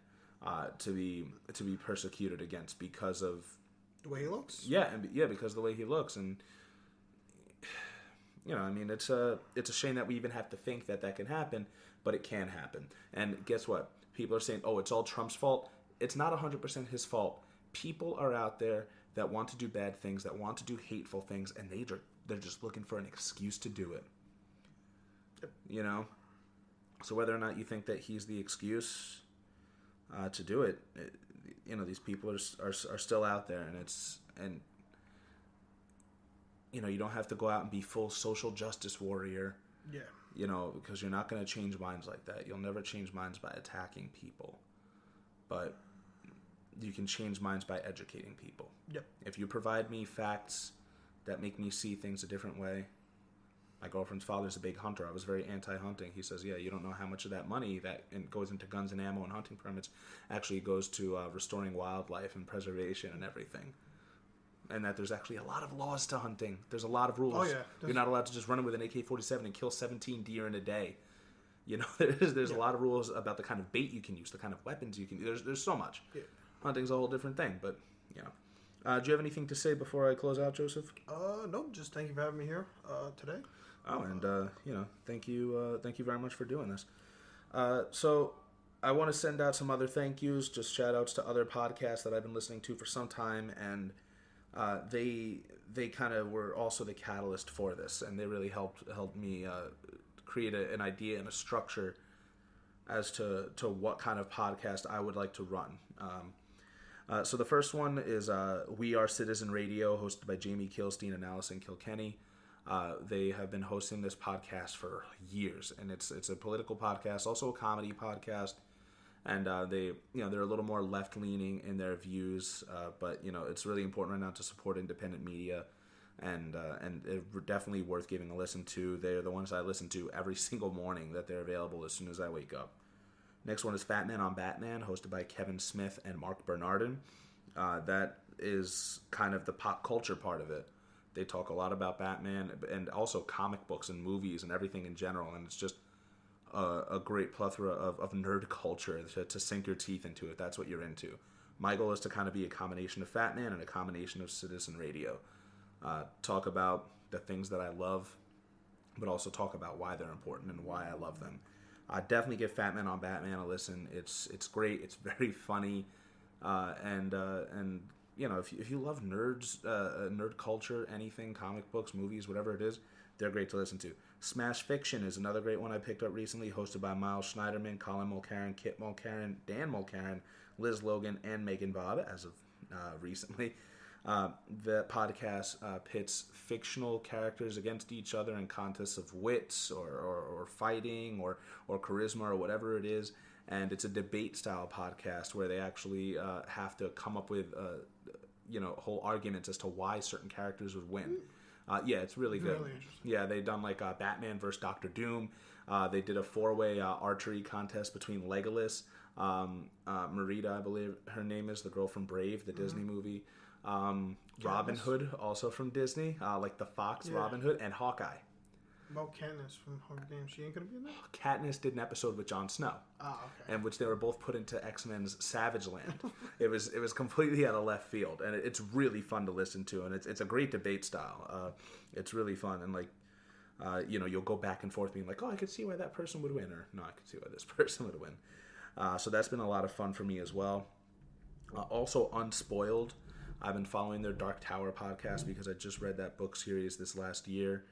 to be persecuted against because of the way he looks. Yeah, because of the way he looks, and it's a shame that we even have to think that can happen, but it can happen. And guess what? People are saying, oh, it's all Trump's fault. It's not 100% his fault. People are out there that want to do bad things, that want to do hateful things, and they're just looking for an excuse to do it. Yep. So whether or not you think that he's the excuse to do it, these people are still out there, and you don't have to go out and be full social justice warrior. Yeah. Because you're not going to change minds like that. You'll never change minds by attacking people. But you can change minds by educating people. Yep. If you provide me facts that make me see things a different way. My girlfriend's father's a big hunter. I was very anti-hunting. He says, yeah, you don't know how much of that money that goes into guns and ammo and hunting permits actually goes to restoring wildlife and preservation and everything. And that there's actually a lot of laws to hunting. There's a lot of rules. Oh, yeah. You're not allowed to just run with an AK-47 and kill 17 deer in a day. There's a lot of rules about the kind of bait you can use, the kind of weapons you can use. There's so much. Yeah. Hunting's a whole different thing, but, do you have anything to say before I close out, Joseph? No, just thank you for having me here today. Oh, and, thank you very much for doing this. So I want to send out some other thank yous, just shout-outs to other podcasts that I've been listening to for some time, and they kind of were also the catalyst for this, and they really helped me create an idea and a structure as to what kind of podcast I would like to run. So the first one is Are Citizen Radio, hosted by Jamie Kilstein and Allison Kilkenny. They have been hosting this podcast for years, and it's a political podcast, also a comedy podcast. And they're a little more left-leaning in their views, but it's really important right now to support independent media, and it's definitely worth giving a listen to. They're the ones I listen to every single morning that they're available as soon as I wake up. Next one is Fatman on Batman, hosted by Kevin Smith and Mark Bernardin. That is kind of the pop culture part of it. They talk a lot about Batman and also comic books and movies and everything in general, and it's just a great plethora of nerd culture to sink your teeth into it. That's what you're into. My goal is to kind of be a combination of Fatman and a combination of Citizen Radio. Talk about the things that I love, but also talk about why they're important and why I love them. Definitely give Fatman on Batman a listen. It's great. It's very funny, and you know, if you love nerds, nerd culture, anything, comic books, movies, whatever it is, they're great to listen to. Smashfiction is another great one I picked up recently, hosted by Miles Schneiderman, Colin Mulcairn, Kit Mulcairn, Dan Mulcairn, Liz Logan, and Megan Bob, as of recently. The podcast pits fictional characters against each other in contests of wits or fighting or charisma or whatever it is. And it's a debate-style podcast where they actually have to come up with, whole arguments as to why certain characters would win. Yeah, it's really good. Really interesting. Yeah, they've done like Batman versus Dr. Doom. They did a 4-way archery contest between Legolas, Merida, I believe her name is, the girl from Brave, the Disney movie, Robin Hood, also from Disney, like the Fox Robin Hood, and Hawkeye. About Katniss from Hunger Games, she ain't gonna be in there? Katniss did an episode with Jon Snow, in which they were both put into X-Men's Savage Land. It was completely out of left field, and it's really fun to listen to, and it's a great debate style. It's really fun, and like, you'll go back and forth being like, oh, I could see why that person would win, or no, I could see why this person would win. So that's been a lot of fun for me as well. Also, UNspoiled. I've been following their Dark Tower podcast because I just read that book series this last year.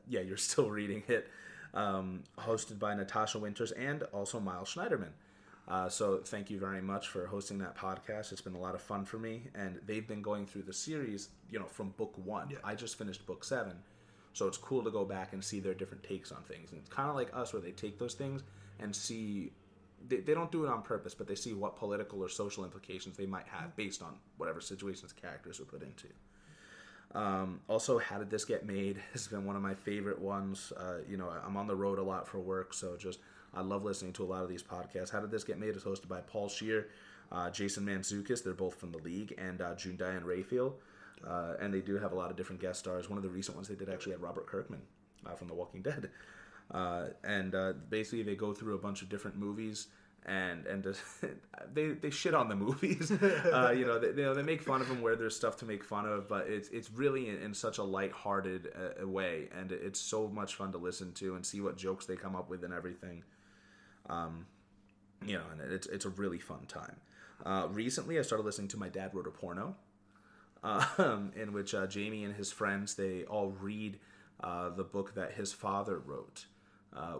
Yeah, you're still reading it. Hosted by Natasha Winters and also Miles Schneiderman. So thank you very much for hosting that podcast. It's been a lot of fun for me, and they've been going through the series, from book 1. Yeah. I just finished book 7, so it's cool to go back and see their different takes on things. And it's kind of like us, where they take those things and see. They don't do it on purpose, but they see what political or social implications they might have based on whatever situations characters are put into. Also, How Did This Get Made has been one of my favorite ones. I'm on the road a lot for work, so I love listening to a lot of these podcasts. How Did This Get Made is hosted by Paul Scheer, Jason Mantzoukas, they're both from The League, and June Diane Raphael. And they do have a lot of different guest stars. One of the recent ones they did actually had Robert Kirkman from The Walking Dead. Basically they go through a bunch of different movies and they shit on the movies. They make fun of them where there's stuff to make fun of, but it's really in such a lighthearted way, and it's so much fun to listen to and see what jokes they come up with and everything. And it's a really fun time. Recently I started listening to My Dad Wrote a Porno, in which Jamie and his friends, they all read the book that his father wrote,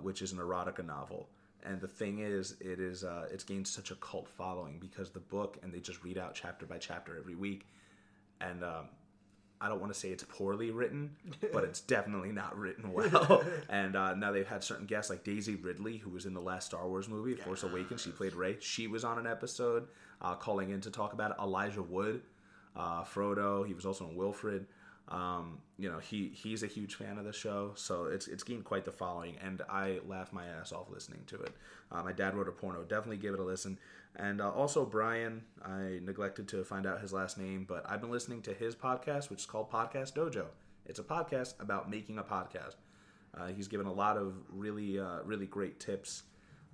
which is an erotica novel. And the thing is, it's gained such a cult following because the book, and they just read out chapter by chapter every week. And I don't want to say it's poorly written, but it's definitely not written well. And now they've had certain guests like Daisy Ridley, who was in the last Star Wars movie, Force Awakens. She played Rey. She was on an episode calling in to talk about it. Elijah Wood, Frodo. He was also in Wilfred. He's a huge fan of the show, so it's gained quite the following, and I laugh my ass off listening to it. My Dad Wrote a Porno. Definitely give it a listen. And also Brian, I neglected to find out his last name, but I've been listening to his podcast, which is called Podcast Dojo. It's a podcast about making a podcast. He's given a lot of really great tips,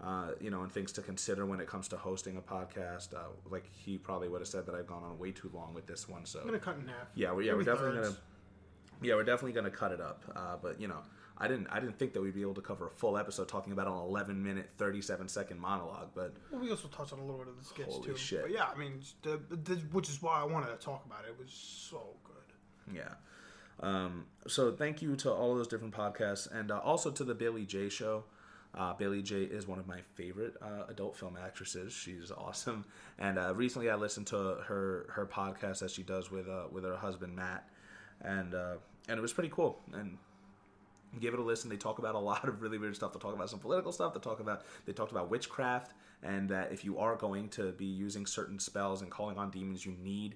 and things to consider when it comes to hosting a podcast. Like he probably would have said that I've gone on way too long with this one. So I'm gonna cut in half. We're definitely gonna cut it up. But I didn't think that we'd be able to cover a full episode talking about an 11-minute, 37-second monologue. But we also touched on a little bit of the skits holy too. Shit. But yeah, I mean, which is why I wanted to talk about it. It was so good. Yeah. So thank you to all of those different podcasts, and also to the Bailey J Show. Bailey J is one of my favorite adult film actresses. She's awesome, and recently I listened to her podcast that she does with her husband Matt, and it was pretty cool. And give it a listen. They talk about a lot of really weird stuff. They talk about some political stuff. They talked about witchcraft, and that if you are going to be using certain spells and calling on demons, you need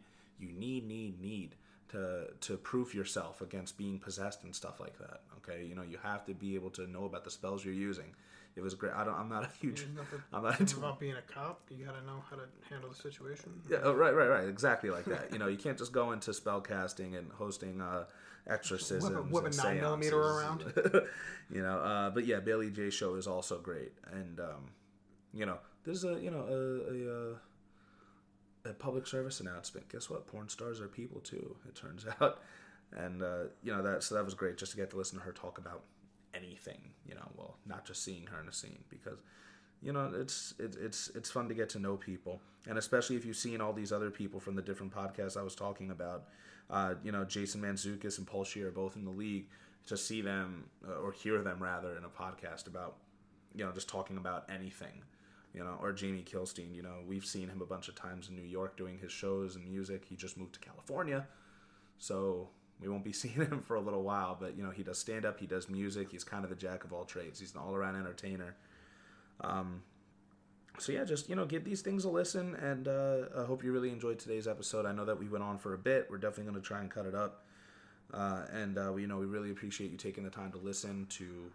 to proof yourself against being possessed and stuff like that. Okay, you have to be able to know about the spells you're using. It was great. I'm not a huge. I'm not into about being a cop. You got to know how to handle the situation. Yeah, right. Exactly like that. You can't just go into spellcasting and hosting exorcisms, whip a 9mm around. But yeah, Bailey J show is also great, and there's a public service announcement. Guess what? Porn stars are people too. It turns out, and that was great just to get to listen to her talk about anything. Not just seeing her in a scene, because it's fun to get to know people, and especially if you've seen all these other people from the different podcasts I was talking about. Jason Mantzoukas and Paul Scheer are both in the league. To see them or hear them rather in a podcast about just talking about anything. Or Jamie Kilstein, we've seen him a bunch of times in New York doing his shows and music. He just moved to California, so we won't be seeing him for a little while. But, he does stand-up, he does music, he's kind of a jack of all trades. He's an all-around entertainer. So yeah, just, give these things a listen, and I hope you really enjoyed today's episode. I know that we went on for a bit. We're definitely going to try and cut it up. We really appreciate you taking the time to listen to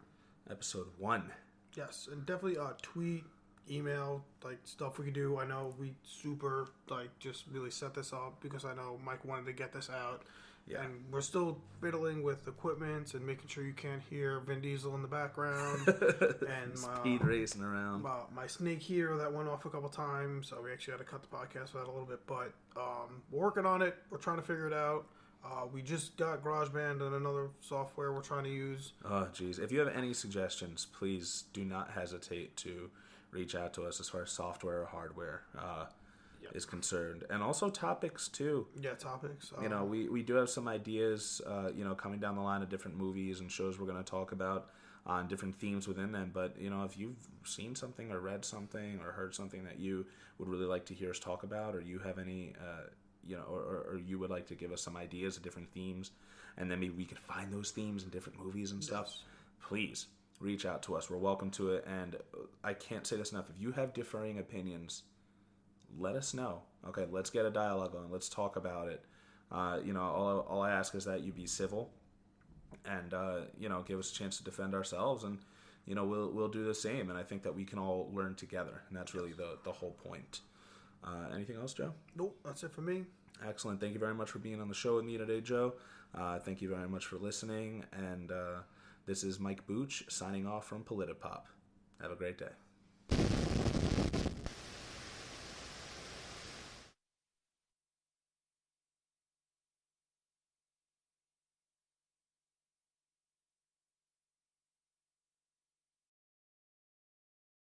episode 1. Yes, and definitely tweet, email, stuff we could do. I know we super just really set this up because I know Mike wanted to get this out. Yeah. And we're still fiddling with equipment and making sure you can't hear Vin Diesel in the background and speed racing around. My snake here that went off a couple times, so we actually had to cut the podcast for that a little bit. But we're working on it. We're trying to figure it out. We just got GarageBand and another software we're trying to use. Oh, geez. If you have any suggestions, please do not hesitate to reach out to us as far as software or hardware is concerned. And also topics, too. Yeah, topics. We do have some ideas, coming down the line of different movies and shows we're going to talk about on different themes within them. But, if you've seen something or read something or heard something that you would really like to hear us talk about, or you have any... or you would like to give us some ideas of different themes, and then maybe we could find those themes in different movies and stuff, yes. Please reach out to us. We're welcome to it, and I can't say this enough. If you have differing opinions, let us know. Okay, let's get a dialogue on. Let's talk about it. All I ask is that you be civil, and give us a chance to defend ourselves, and we'll do the same. And I think that we can all learn together, and that's really the whole point. Anything else, Joe? Nope, that's it for me. Excellent. Thank you very much for being on the show with me today, Joe. Thank you very much for listening. And this is Mike Booch signing off from PolitiPop. Have a great day.